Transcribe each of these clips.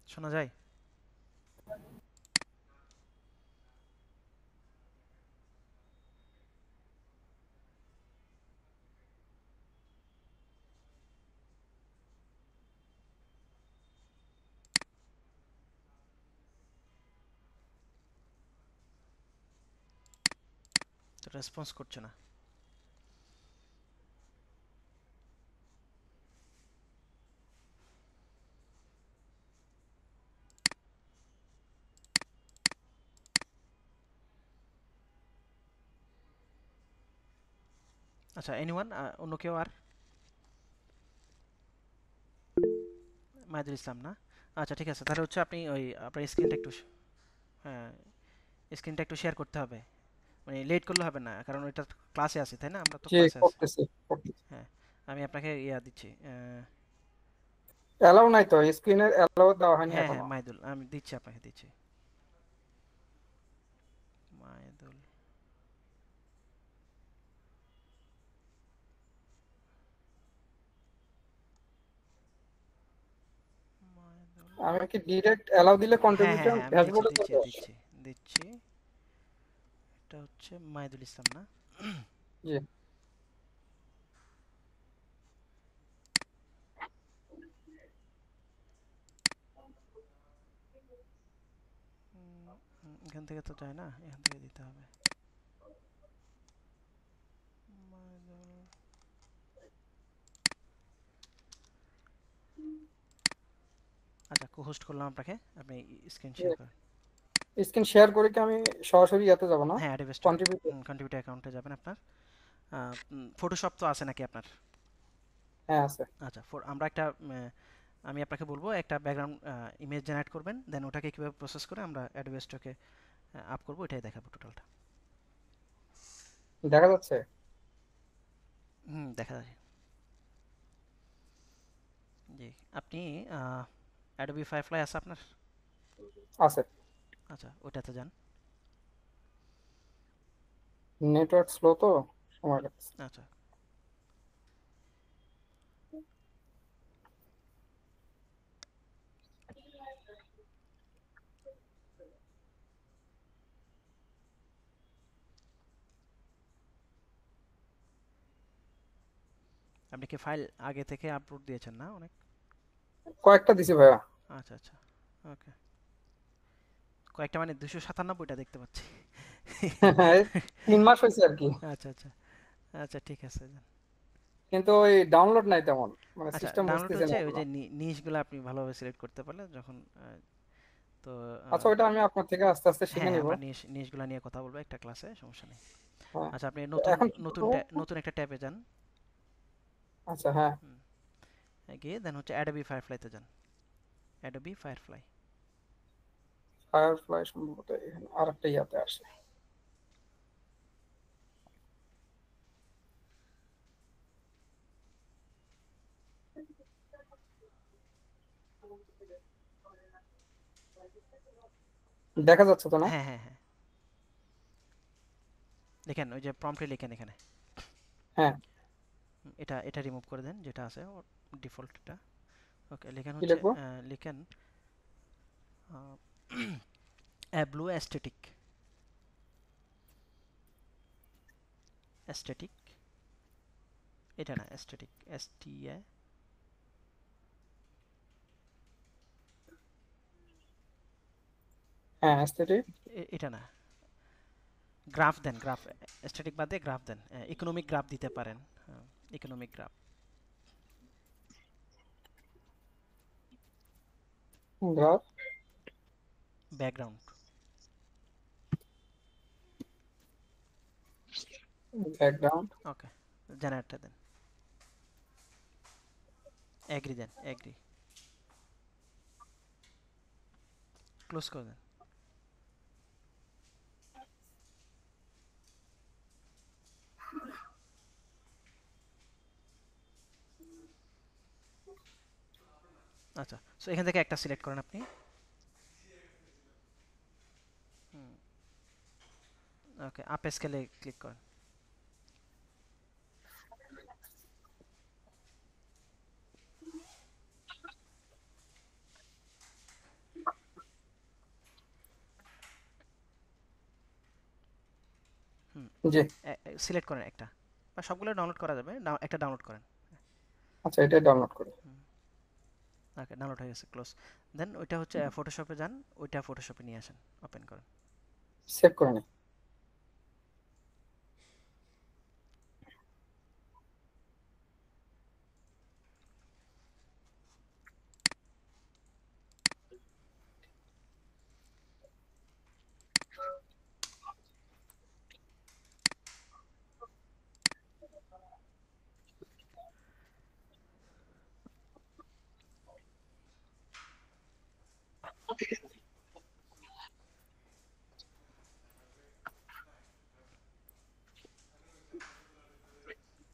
শোনা যায়? তো রেসপন্স করছে না। আচ্ছা, এনিওয়ান, অন্য কেউ আর? মাহিদুল ইসলাম না? আচ্ছা ঠিক আছে, তাহলে হচ্ছে আপনি ওই আপনার স্ক্রিনটা একটু হ্যাঁ, স্ক্রিনটা একটু শেয়ার করতে হবে। মানে লেট করলে হবে না, কারণ ওইটা ক্লাসে আছে, তাই না? আমরা তো জি, ক্লাসে আছি। করতেছি। হ্যাঁ, আমি আপনাকে ইয়া দিচ্ছি। অ্যালাউ নাই তো, স্ক্রিনের অ্যালাউ দেওয়া হয়নি হ্যাঁ হ্যাঁ, এখনো। মাহিদুল, আমি দিচ্ছি, আপনাকে দিচ্ছি। মাহিদুল, মাহিদুল। আমি কি ডিরেক্ট অ্যালাউ দিলে হ্যাঁ হ্যাঁ কন্ট্রিবিউশন হ্যাঁ, আমি দিচ্ছি ড্যাশবোর্ডে দিচ্ছি চলে আসে? দিচ্ছি দিচ্ছি। এটা হচ্ছে মাহিদুল ইসলাম না? জি। এখান থেকে তো যায় না, এখান থেকে দিতে হবে। মাহিদুল। আচ্ছা, হোস্ট করলাম আপনাকে, আপনি স্ক্রিন শেয়ার করেন। স্ক্রিন শেয়ার করে কি আমি সরাসরি ইয়াতে যাব না? হ্যাঁ, অ্যাডোবে কন্ট্রিবিউট। কন্ট্রিবিউটার অ্যাকাউন্টে যাবেন আপনার। ফটোশপ তো আছে নাকি আপনার? হ্যাঁ, আছে। আচ্ছা, আমরা একটা আমি আপনাকে বলবো একটা ব্যাকগ্রাউন্ড ইমেজ জেনারেট করবেন, দেন ওটাকে কীভাবে প্রসেস করে আমরা অ্যাডোবে স্টকে আপ করবো, এটাই দেখাবো টোটালটা। দেখা যাচ্ছে? দেখা যায়। জি, আপনি অ্যাডোবি ফায়ারফ্লাই আছে আপনার? আছে। আচ্ছা, ওটাতে যান। নেটওয়ার্ক স্লো তো, সময় লাগছে। আচ্ছা, আপনি কি ফাইল আগে থেকে আপলোড দিয়েছেন না অনেক? কয়েকটা দিছি ভাইয়া। আচ্ছা আচ্ছা, ওকে। কয়েকটা মানে 297টা দেখতে পাচ্ছি। 3 মাস হয়েছে আর কি। আচ্ছা আচ্ছা, আচ্ছা ঠিক আছে। কিন্তু ওই ডাউনলোড নাই তেমন, মানে আচ্ছা, সিস্টেম ডাউনলোড বুঝতেছে না হচ্ছে ওই এগুলো। যে নিশগুলো আপনি ভালোভাবে সিলেক্ট করতে পারলে যখন তো আচ্ছা, ওইটা আমি আপনার থেকে আস্তে আস্তে শিখে হ্যাঁ, নিব। আমরা নিশগুলো নিয়ে কথা বলবো একটা ক্লাসে, সমস্যা নেই। হ্যাঁ। আচ্ছা, আপনি তো নতুন এখন কি নতুন করবো? নতুন একটা ট্যাবে যান। আচ্ছা, হ্যাঁ। হুম, গিয়ে দেন হচ্ছে অ্যাডোবি ফায়ারফ্লাইতে যান। Adobe firefly. ফায়ারফ্লাই সম্ভবত এখানে আরেকটা ইয়াতে আসে। দেখা যাচ্ছে তো না? হ্যাঁ হ্যাঁ হ্যাঁ, দেখেন ওই যে প্রম্পটে লিখেন এখানে। হ্যাঁ। এটা এটা রিমুভ করে দেন যেটা আছে ডিফল্টটা। ওকে, লিখেন কি হচ্ছে লিখবো? লিখেন অ্যাব্লু অ্যাস্থেটিক। অ্যাস্থেটিক, এটা না, অ্যাস্থেটিক, এস হ্যাঁ, এসটিডি। এটা না, গ্রাফ দেন, গ্রাফ। অ্যাস্থেটিক বাদে গ্রাফ দেন, ইকোনমিক গ্রাফ দিতে পারেন। Economic graph. Graph. Background. Background. Okay, জেনারেটটা দেন, এগ্রি দেন, এগ্রি, ক্লোজ করে দেন। আচ্ছা, সো এখান থেকে একটা সিলেক্ট করেন আপনি। ওকে, আপ স্কেলে ক্লিক করেন। হুম, জি। সিলেক্ট করেন একটা, বা সবগুলো ডাউনলোড করা যাবে, একটা ডাউনলোড করেন। আচ্ছা, এটাই ডাউনলোড করি। ওকে, ডাউনলোড হয়ে গেছে, ক্লোজ। দেন ওইটা হচ্ছে ফটোশপে যান, ওইটা ফটোশপে নিয়ে আসেন, ওপেন করেন। সেভ করে নিই।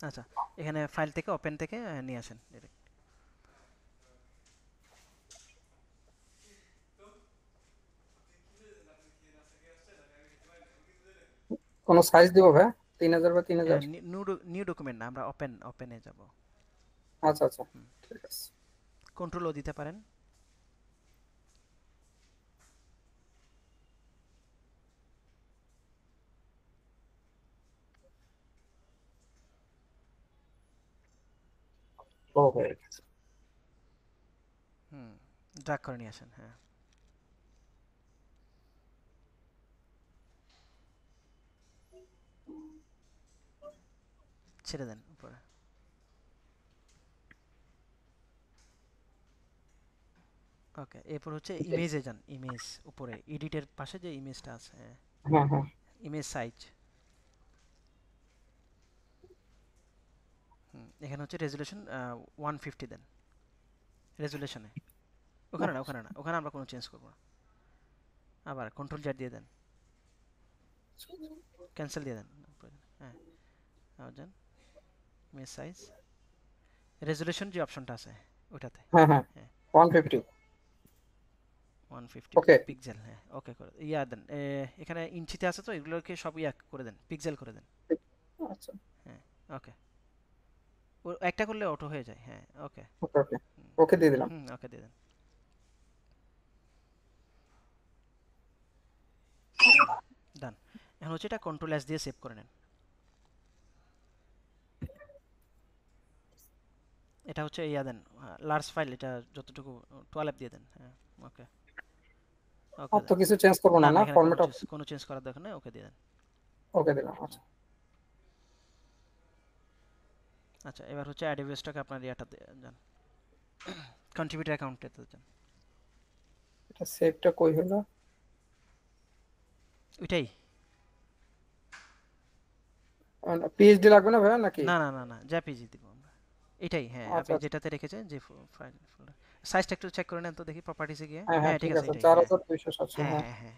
আচ্ছা, এখানে ফাইল থেকে ওপেন থেকে নিয়ে আসেন ডিরেক্ট। কোনো সাইজ দিব ভাই? 3000 বা 3000? নিউ ডকুমেন্ট না, আমরা ওপেনে যাব। আচ্ছা আচ্ছা, ঠিক আছে। কন্ট্রোল ও দিতে পারেন। ও হয়ে গেছে। হুম, ড্রাগ করে নিয়ে আসেন, হ্যাঁ। ছেড়ে দেন উপরে। ওকে, এরপর হচ্ছে জি। ইমেজে যান, ইমেজ উপরে এডিটের পাশে যে ইমেজটা আছে, হ্যাঁ, হ্যাঁ হ্যাঁ। Image size. এখানে হচ্ছে রেজুলেশন 150 দেন, রেজুলেশনে। ওখানে না, ওখানে না, ওখানে আমরা কোনো চেঞ্জ করবো না। আবার কন্ট্রোল জেড দিয়ে দেন, ক্যান্সেল দিয়ে দেন উপরে, হ্যাঁ। আবার যান, ইমেজ সাইজ, রেজুলেশন যে অপশনটা আছে ওটাতে, হ্যাঁ হ্যাঁ, হ্যাঁ, 150। 150 ওকে। পিক্সেল, হ্যাঁ, ওকে করে ইয়া দেন। এখানে ইঞ্চিতে আছে তো, এগুলোকে সব ইয়া করে দেন, পিক্সেল করে দেন, আচ্ছা। হ্যাঁ। ওকে, ও একটা করলে অটো হয়ে যায়, হ্যাঁ। ওকে। ওকে ওকে। ওকে দিয়ে দিলাম। হুম, ওকে দিয়ে দেন। ডান। এখন হচ্ছে এটা কন্ট্রোল এস দিয়ে সেভ করে নেন। এটা হচ্ছে ইয়া দেন, লার্জ ফাইল, এটা যতটুকু 12 দিয়ে দেন, হ্যাঁ। ওকে, ওকে আর তো দেন। কিছু চেঞ্জ করবো না না, না, না এখানে ফরম্যাট অফ? কোনো চেঞ্জ করার দরকার নেই, ওকে দিয়ে দেন। ওকে দিলাম। আচ্ছা। আচ্ছা, এবার হচ্ছে অ্যাডোবিস্টকে আপনার ইয়াটাতে যান, কন্ট্রিবিউটর অ্যাকাউন্টেতে যান। এটা সেভটা কই হলো? ওইটাই। পিএইচডি লাগবে না ভাইয়া নাকি? না না না না, জেপিজি দিব আমরা। এটাই, হ্যাঁ, আচ্ছা আপনি আচ্ছা। যেটাতে রেখেছেন, যে ফাইল ফোল্ডার, সাইজটা একটু চেক করে নেন তো দেখি, প্রপার্টিসে গিয়ে, হ্যাঁ হ্যাঁ, হ্যাঁ ঠিক ঠিক আছে, আছে, এটাই, হ্যাঁ। 4287। হ্যাঁ হ্যাঁ। হ্যাঁ হ্যাঁ।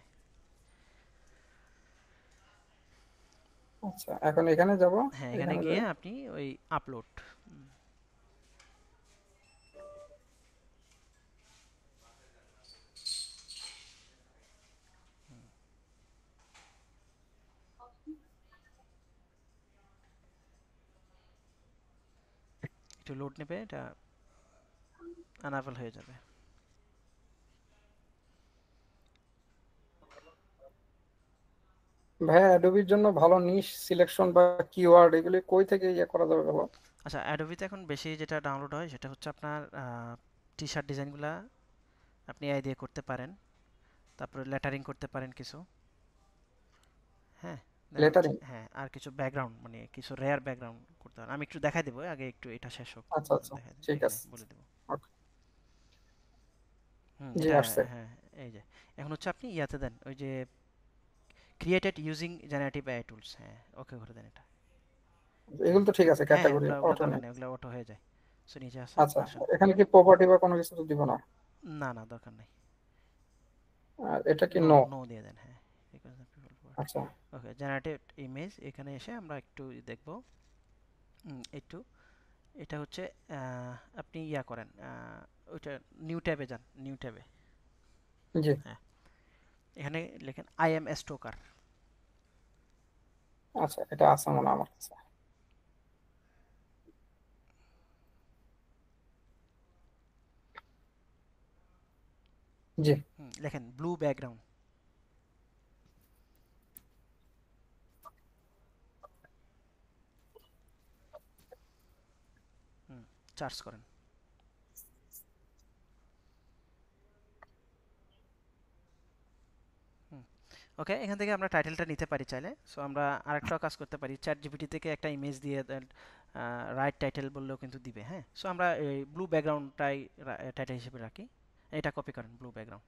আচ্ছা, এখন এখানে যাব। হ্যাঁ, এখানে এখানে গিয়ে যাই। আপনি ওই আপলোড, একটু লোড নেবে, এটা আনাবেল হয়ে যাবে। ভাইয়া অ্যাডোবির জন্য ভালো নিশ সিলেকশন বা কিওয়ার্ড এগুলি কই থেকে ইয়ে করা যাবে ভালো? আচ্ছা, অ্যাডোবিতে এখন বেশি যেটা ডাউনলোড হয় সেটা হচ্ছে আপনার টি শার্ট ডিজাইনগুলা আপনি এআই দিয়ে করতে পারেন, তারপরে লেটারিং করতে পারেন কিছু, হ্যাঁ। দেন হচ্ছে, লেটারিং? হ্যাঁ, আর কিছু ব্যাকগ্রাউন্ড, মানে কিছু রেয়ার ব্যাকগ্রাউন্ড করতে পারেন। আমি একটু দেখাই দেবো, আগে একটু এটা শেষ হোক, আচ্ছা আচ্ছা, দেখাই দেবো, ঠিক হ্যাঁ, আছে। বলে দেবো। ওকে। জি, এটা, আসছে। হ্যাঁ, এই যে, এখন হচ্ছে আপনি ইয়াতে দেন, ওই যে created using generative AI tools, হ্যাঁ, ওকে করে দেন এটা। এগুলো তো ঠিক আছে, হ্যাঁ হ্যাঁ, ক্যাটাগরি ওগুলা ওগুলা অটো দরকার নেই। নেই, ওগুলা অটো হয়ে যায়। সো নিচে আসেন, আচ্ছা, আসেন। এখানে কি প্রপার্টি বা কোনো কিছু তো দিব না? না না, দরকার নেই। আর এটা কি নো, নো? নো দিয়ে দেন, হ্যাঁ। Because the people were- আচ্ছা। ওকে, জেনারেটেড ইমেজ, এখানে এসে আমরা একটু দেখব, একটু, এটা হচ্ছে আপনি ইয়া করেন, ওইটা নিউ ট্যাবে যান, নিউ ট্যাবে, জি। হ্যাঁ, এখানে লেখেন আই এম এ স্টোকার। আচ্ছা, এটা আছে মনে হয় আমার কাছে। জি। লেখেন ব্লু ব্যাকগ্রাউন্ড। চার্জ করেন। ওকে, এখান থেকে আমরা টাইটেলটা নিতে পারি চাইলে। সো আমরা আরেকটাও কাজ করতে পারি, চ্যাট জিপিটি থেকে একটা ইমেজ দিয়ে দেন, রাইট টাইটেল বললেও কিন্তু দিবে। হ্যাঁ, সো আমরা এই ব্লু ব্যাকগ্রাউন্ডটাই টাইটেল হিসেবে রাখি। এটা কপি করেন, ব্লু ব্যাকগ্রাউন্ড।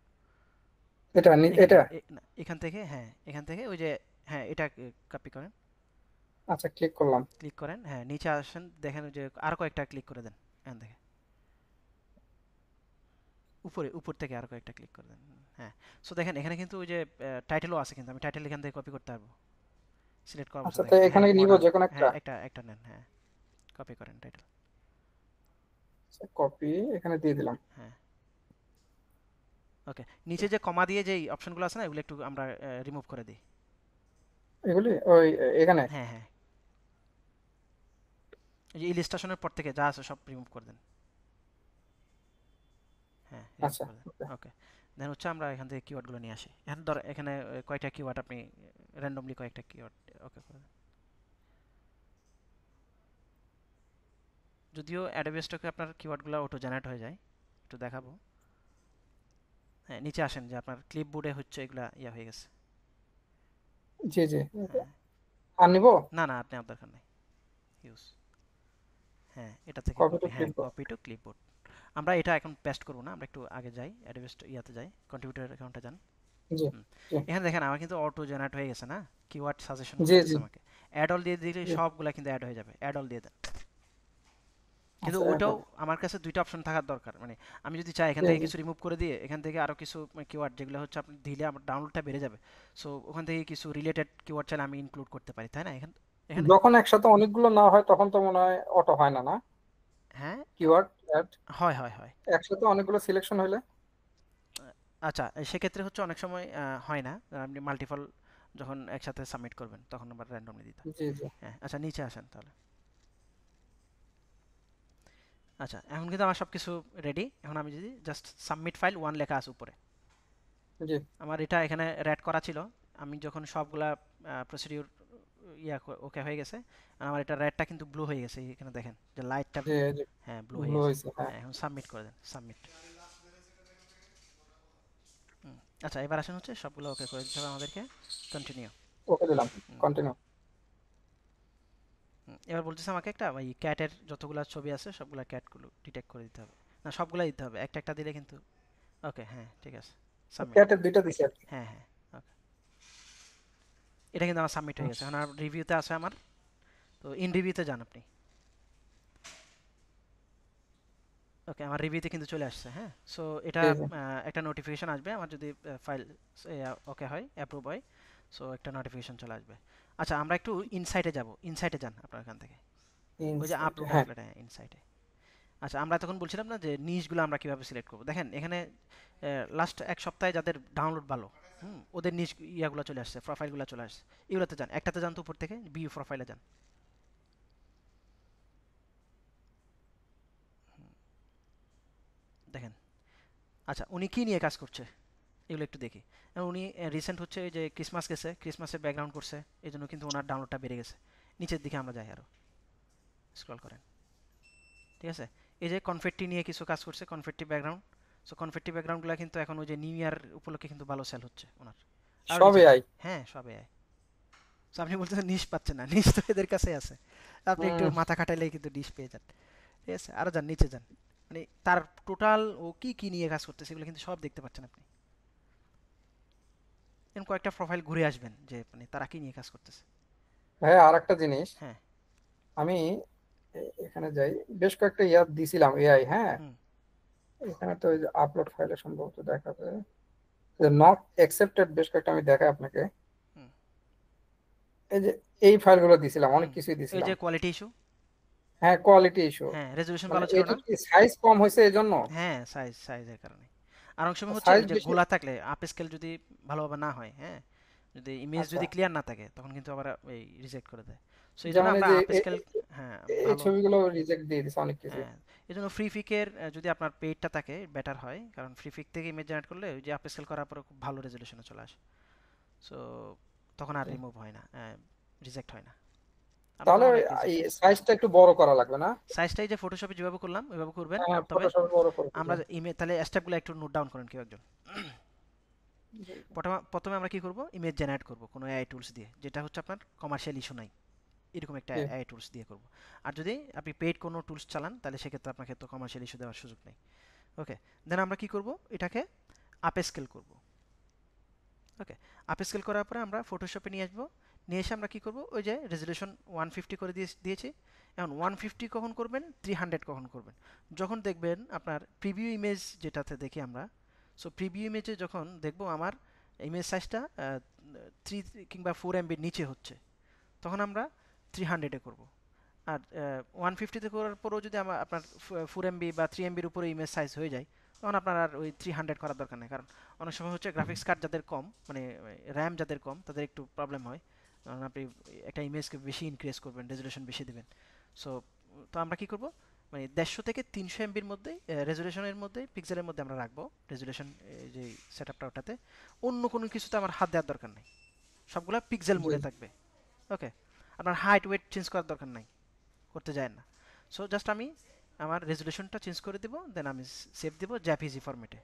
এখানে এটা। না, এখান থেকে, হ্যাঁ এখান থেকে ওই যে, হ্যাঁ এটা কপি করেন, আচ্ছা, ক্লিক করলাম। ক্লিক করেন, হ্যাঁ নিচে আসেন, দেখেন ওই যে আর কয়েকটা ক্লিক করে দেন এখান থেকে, উপরে উপর থেকে আর কয়েকটা ক্লিক করে দেন। হ্যাঁ, সো দেখেন এখানে কিন্তু ওই যে টাইটেলও আছে, কিন্তু আমি টাইটেল এখান থেকে কপি করতে পারবো, সিলেক্ট করার আচ্ছা, বসে তো দেখেন, এখানে হ্যাঁ নিব মডার্ন, যে কোনো একটা। হ্যাঁ একটা একটা নেন, হ্যাঁ কপি করেন টাইটেল। কপি এখানে দিয়ে দিলাম। হ্যাঁ, ওকে, নিচে যে কমা দিয়ে যেই অপশনগুলো আছে না, এগুলো একটু আমরা রিমুভ করে দিই। এগুলি ওই এখানে। হ্যাঁ হ্যাঁ, এই যে ইলিস্ট্রেশনের পর থেকে যা আছে সব রিমুভ করে দেন। হ্যাঁ, রিমুভ আচ্ছা, করে দেন। ওকে। ওকে, দেন হচ্ছে আমরা এখান থেকে কিওয়ার্ডগুলো নিয়ে আসি। এখন ধর এখানে কয়টা কিওয়ার্ড আপনি র্যান্ডমলি কয়েকটা কিওয়ার্ড ওকে করে দেন। যদিও অ্যাডোবি স্টকে আপনার কিওয়ার্ডগুলো অটো জেনারেট হয়ে যায়, একটু দেখাবো। হ্যাঁ, নিচে আসেন, যে আপনার ক্লিপবোর্ডে হচ্ছে এগুলা ইয়া হয়ে গেছে। জি জি। হ্যাঁ, আর নিব। না না, আপনি আপনার দরকার নেই, ইউজ। হ্যাঁ, এটা থেকে কপি টু কপি, হ্যাঁ ক্লিপবোর্ড। Copy to clipboard. আমরা এটা এখন পেস্ট করব না, আমরা একটু আগে যাই, অ্যাডোবি ইয়াতে যাই, কন্ট্রিবিউটর অ্যাকাউন্টে যান। জি হুম, জি এখানে দেখেন আমার কিন্তু অটো জেনারেট হয়ে গেছে না, কিওয়ার্ড সাজেশন জি বলতেছে জি আমাকে। অ্যাড অল দিয়ে দিলে জি। সবগুলা কিন্তু অ্যাড হয়ে যাবে, অ্যাড অল দিয়ে দেন। কিন্তু আচ্ছা, ওইটাও আমার কাছে দুইটা অপশন থাকার দরকার, মানে আমি যদি চাই এখান জি থেকে জি। কিছু রিমুভ করে দিয়ে এখান থেকে আরো কিছু কিওয়ার্ড যেগুলো হচ্ছে আপনি দিলে আমার ডাউনলোডটা বেড়ে যাবে, সো ওখান থেকে কিছু রিলেটেড কিওয়ার্ড চাইলে আমি ইনক্লুড করতে পারি, তাই না? এখানে যখন একসাথে অনেকগুলো না হয় তখন তো মনে হয় অটো হয় না, না? হ্যাঁ, কিওয়ার্ড অ্যাড হয় হয় হয়। একসাথে অনেকগুলো সিলেকশন হলে। আচ্ছা, সেক্ষেত্রে হচ্ছে অনেক সময় হয় না, আপনি মাল্টিপল যখন একসাথে সাবমিট করবেন তখন আবার র্যান্ডমলি দিতে হয়। জি জি হ্যাঁ, আচ্ছা নিচে আসেন তাহলে। আচ্ছা, এখন কিন্তু আমার সব কিছু রেডি। এখন আমি যদি জাস্ট সাবমিট ফাইল ওয়ান লেখা আছে উপরে, জি। আমার এটা এখানে র্যাড করা ছিল। আমি যখন সবগুলা প্রসিডিউর ওকে হয়ে গেছে, আর আমার এটা রেডটা কিন্তু ব্লু হয়ে গেছে, এখানে দেখেন যে লাইটটা, জি জি। হ্যাঁ ব্লু হয়ে ভুল গেছে। হয়েছে, হ্যাঁ। হ্যাঁ, এখন সাবমিট করে দেন, সাবমিট। আচ্ছা, এবার আসেন হচ্ছে সবগুলো ওকে করে দিতে হবে আমাদেরকে, কন্টিনিউ। ওকে দিলাম। কন্টিনিউ। এবার বলতেছে আমাকে একটা ওই ক্যাটের যতগুলা ছবি আছে সবগুলা ক্যাটগুলো ডিটেক্ট করে দিতে হবে, না সবগুলা দিতে হবে, একটা একটা দিলে কিন্তু। ওকে, হ্যাঁ ঠিক আছে, সাবমিট। ক্যাটের দুইটা দিছি আর কি। হ্যাঁ হ্যাঁ, ওকে, এটা কিন্তু আমার সাবমিট হয়ে গেছে। এখন আর রিভিউতে আছে আমার, তো ইন রিভিউতে যান আপনি। ওকে, আমার রিভিউতে কিন্তু চলে আসছে। হ্যাঁ, সো এটা জি জি। একটা নোটিফিকেশন আসবে আমার যদি ফাইল ওকে হয়, অ্যাপ্রুভ হয়, সো একটা নোটিফিকেশন চলে আসবে। আচ্ছা, আমরা একটু ইনসাইটে যাব, ইনসাইটে যান আপনার এখান থেকে, ওই যে ইনসাইড, আপলোড হ্যাঁ। টেমপ্লেট, হ্যাঁ ইনসাইটে। আচ্ছা, আমরা তখন বলছিলাম না যে নিশগুলো আমরা কিভাবে সিলেক্ট করব। দেখেন এখানে লাস্ট এক সপ্তাহে যাদের ডাউনলোড ভালো, ওদের নিশ ইয়াগুলো চলে আসছে, প্রোফাইলগুলো চলে আসছে। এগুলোতে যান, একটাতে যান তো উপর থেকে, বিউ প্রোফাইলে যান। দেখেন, আচ্ছা উনি কি নিয়ে কাজ করছে এগুলো একটু দেখি। উনি রিসেন্ট হচ্ছে যে ক্রিসমাস গেছে, ক্রিসমাসের ব্যাকগ্রাউন্ড করছে, এই জন্য কিন্তু ওনার ডাউনলোডটা বেড়ে গেছে। নিচের দিকে আমরা যাই, আরও স্ক্রল করেন, ঠিক আছে? এই যে কনফেট্টি নিয়ে কিছু কাজ করছে, কনফেট্টি ব্যাকগ্রাউন্ড। সো কনফেট্টি ব্যাকগ্রাউন্ডগুলো কিন্তু এখন ওই যে নিউ ইয়ার উপলক্ষে কিন্তু ভালো সেল হচ্ছে ওনার। আর সব নিচে যান, এআই। হ্যাঁ সব এআই। সো আপনি বলতেছেন নিশ পাচ্ছেন না, নিশ তো এদের কাছেই আছে, আপনি একটু হুম। মাথা খাটাইলেই কিন্তু নিশ পেয়ে যান। ঠিক আছে, আরও যান, নিচে যান, মানে তার টোটাল ও কি কি নিয়ে কাজ করতেছে এগুলো কিন্তু সব দেখতে পাচ্ছেন আপনি। এরকম কয়েকটা প্রোফাইল ঘুরে আসবেন যে মানে তারা কি নিয়ে কাজ করতেছে। ভাইয়া, আর একটা জিনিস। হ্যাঁ। আমি এখানে যাই, বেশ কয়েকটা ইয়া দিছিলাম এআই, হ্যাঁ। হুম এখানে তো ওই যে আপলোড ফাইলে সম্ভবত দেখাবে নট অ্যাকসেপ্টেড, বেশ কয়েকটা আমি দেখাই আপনাকে। হুম এই যে এই ফাইলগুলো দিছিলাম, অনেক হুম, কিছুই এই দিছিলাম। যে কোয়ালিটি ইস্যু, হ্যাঁ, কোয়ালিটি ইস্যু। হ্যাঁ রেজলিউশন মানে ভালো ছিল এটা না। কি সাইজ কম হয়েছে এই জন্য? হ্যাঁ, সাইজের কারণে। আর অনেক সময় হচ্ছে সাইজ ওই যে বেশি। গোলা থাকলে, আপ স্কেল যদি ভালোভাবে না হয়, হ্যাঁ, যদি ইমেজ আচ্ছা। যদি ক্লিয়ার না থাকে তখন কিন্তু আবার এই রিজেক্ট করে দেয়। সো এই জন্য যেমন এই আমরা যে আপ স্কেল, হ্যাঁ এই ভালো, ছবিগুলো রিজেক্ট দিয়ে দিছে অনেক কিছু। হ্যাঁ এই জন্য ফ্রি ফিকের যদি আপনার পেইডটা থাকে বেটার হয়, কারণ ফ্রি ফিক থেকে ইমেজ জেনারেট করলে ওই যে আপ স্কেল করার পরে খুব ভালো রেজলিউশনে চলে আসে। সো তখন আর রিমুভ হয় না, রিজেক্ট হয় না। আমরা তো তাহলে অনেক ইজি। এই সাইজটা একটু বড় করা লাগবে না? সাইজটাই যে ফটোশপে যেভাবে করলাম ওইভাবে করবেন, হ্যাঁ, তবে ফটোশপে বড় করে আমরা দিবেন। ইমেজ তাহলে স্টেপগুলো একটু নোট ডাউন করেন কেউ একজন। জি। প্রথমে প্রথমে আমরা কি করব, ইমেজ জেনারেট করব কোনো এআই টুলস দিয়ে, যেটা হচ্ছে আপনার কমার্শিয়াল ইস্যু নাই, এরকম একটা জি। এআই টুলস দিয়ে করব। আর যদি আপনি পেইড কোনো টুলস চালান তাহলে সেক্ষেত্রে আপনাকে তো কমার্শিয়াল ইস্যু দেওয়ার সুযোগ নেই। ওকে, দেন আমরা কি করব, এটাকে আপ স্কেল করব। ওকে, আপ স্কেল করার পরে আমরা ফটোশপে নিয়ে আসবো, নিয়ে এসে আমরা কি করব, ওই যে রেজলিউশন 150 করে দিয়েছি। এখন 150 কখন করবেন, 300 কখন করবেন, যখন দেখবেন আপনার প্রিভিউ ইমেজ যেটাতে দেখি আমরা, সো প্রিভিউ ইমেজে যখন দেখব আমার ইমেজ সাইজটা 3 কিংবা 4 এমবির নিচে হচ্ছে, তখন আমরা 300-এ করব। আর 150-তে করার পরেও যদি আমার আপনার 4 এমবি বা 3 এমবির উপরে ইমেজ সাইজ হয়ে যায়, তখন আপনার আর ওই 300 করার দরকার নেই। কারণ অনেক সময় হচ্ছে গ্রাফিক্স কার্ড যাদের কম, মানে র্যাম যাদের কম, তাদের একটু প্রবলেম হয়। কারণ আপনি একটা ইমেজকে বেশি ইনক্রিজ করবেন, রেজলিউশন বেশি দেবেন। সো তো আমরা কি করব, মানে 150 থেকে 300 এমবির মধ্যে রেজলিউশনের মধ্যে, পিক্সেলের মধ্যে আমরা রাখবো রেজলিউশন, যে সেট আপটা ওটাতে। অন্য কোনো কিছুতে আমার হাত দেওয়ার দরকার নেই, সবগুলা পিক্সেল জি। মোডে থাকবে। ওকে, আপনার হাইট ওয়েট চেঞ্জ করার দরকার নাই, করতে যায় না। সো জাস্ট আমি আমার রেজলিউশনটা চেঞ্জ করে দিব, দেন আমি সেভ দিব জেপিজি ফরম্যাটে।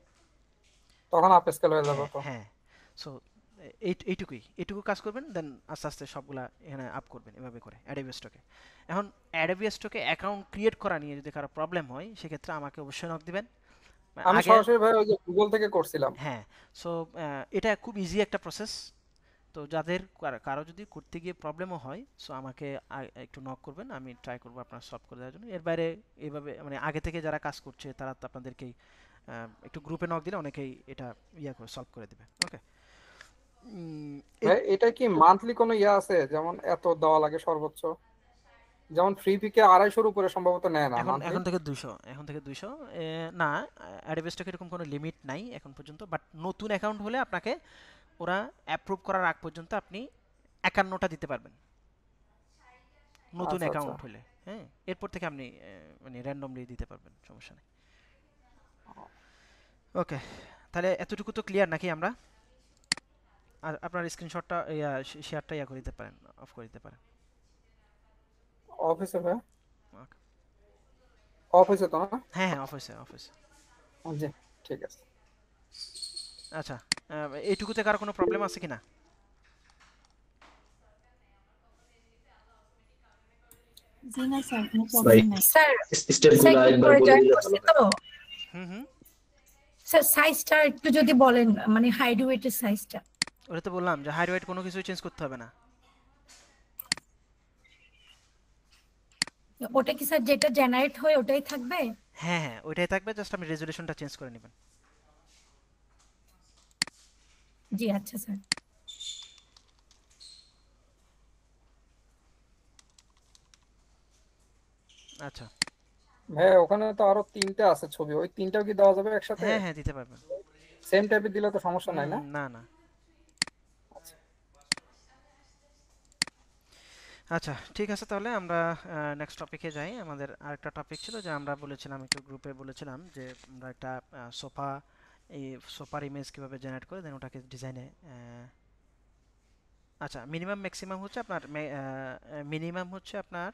তখন আপ স্কেল হয়ে যাবে হ্যাঁ তো। হ্যাঁ। সো এইটুকু কাজ করবেন, দেন আস্তে আস্তে সবগুলা এখানে আপ করবেন এভাবে করে অ্যাডোবি স্টকে। এখন অ্যাডোবি স্টকে অ্যাকাউন্ট ক্রিয়েট করা নিয়ে যদি কারো প্রবলেম হয়, সেক্ষেত্রে আমাকে অবশ্যই নক দিবেন। আমি আগে, সরাসরি ভাই ওই যে গুগল থেকে করছিলাম। হ্যাঁ। সো এটা খুব ইজি একটা প্রসেস। তো যাদের কারো যদি করতে গিয়ে প্রবলেমও হয়, সো আমাকে একটু নক করবেন, আমি ট্রাই করবো আপনার সলভ করে দেওয়ার জন্য। এর বাইরে এইভাবে মানে আগে থেকে যারা কাজ করছে তারা তো আপনাদেরকেই একটু গ্রুপে নক দিলে অনেকেই এটা ইয়া করে সলভ করে দেবে। ওকে, এই ভাই এটা কি মান্থলি কোনো ইয়ে আছে, যেমন এত দেওয়া লাগে সর্বোচ্চ? যেমন ফ্রি পিকে 250-র উপরে সম্ভবত নেয় না এখন মান্থলি। এখন থেকে 200, এখন থেকে 200 না, অ্যাডোবি স্টক এরকম কোনো লিমিট নাই এখন পর্যন্ত, বাট নতুন অ্যাকাউন্ট হলে আপনাকে ওরা অ্যাপ্রুভ করার আগ পর্যন্ত আপনি 51টা দিতে পারবেন, নতুন আচ্ছা আচ্ছা। অ্যাকাউন্ট হলে। হ্যাঁ, এরপর থেকে আপনি মানে র্যান্ডমলি দিতে পারবেন, সমস্যা নেই। ওকে, তাহলে এতটুকু তো ক্লিয়ার নাকি আমরা? আর আপনার স্ক্রিনশটটা শেয়ারটা ইয়া করে দিতে পারেন, অফ করে দিতে পারেন। অফিসে ভাই? ওকে, অফিসে তো না? হ্যাঁ হ্যাঁ, অফিসে অফিসে। জি, ঠিক আছে। আচ্ছা, এইটুকুতে কারো কোনো প্রবলেম আছে কি না? জি না স্যার, কোনো ভাই প্রবলেম নাই। স্যার স্টেপগুলো সেকেন্ড একবার করে বলে জয়েন দিলে ভালো করছি হয়। তো। হুম হুম। স্যার সাইজটা একটু যদি বলেন, মানে হাইড ওয়েটের সাইজটা। ওটা তো বললাম যে হাইড ওয়েট কোনো কিছুই চেঞ্জ করতে হবে না। ওটা কি স্যার যেটা জেনারেট হয় ওটাই থাকবে? হ্যাঁ হ্যাঁ, ওইটাই থাকবে, জাস্ট আপনি রেজুলেশনটা চেঞ্জ করে নেবেন। জি আচ্ছা স্যার। আচ্ছা, ভাই ওখানে তো আরো 3টা আছে ছবি, ওই 3টাও কি দেওয়া যাবে একসাথে? হ্যাঁ হ্যাঁ, দিতে পারবেন। সেম টাইপের দিলে তো সমস্যা নাই না? না না। আচ্ছা। আচ্ছা ঠিক আছে, তাহলে আমরা নেক্সট টপিকে যাই। আমাদের আরেকটা টপিক ছিল যে আমরা বলেছিলাম, একটু গ্রুপে বলেছিলাম যে আমরা একটা সোফা, এই সোফার ইমেজ কীভাবে জেনারেট করে দেন ওটাকে ডিজাইনে। আচ্ছা, মিনিমাম ম্যাক্সিমাম হচ্ছে আপনার মিনিমাম হচ্ছে আপনার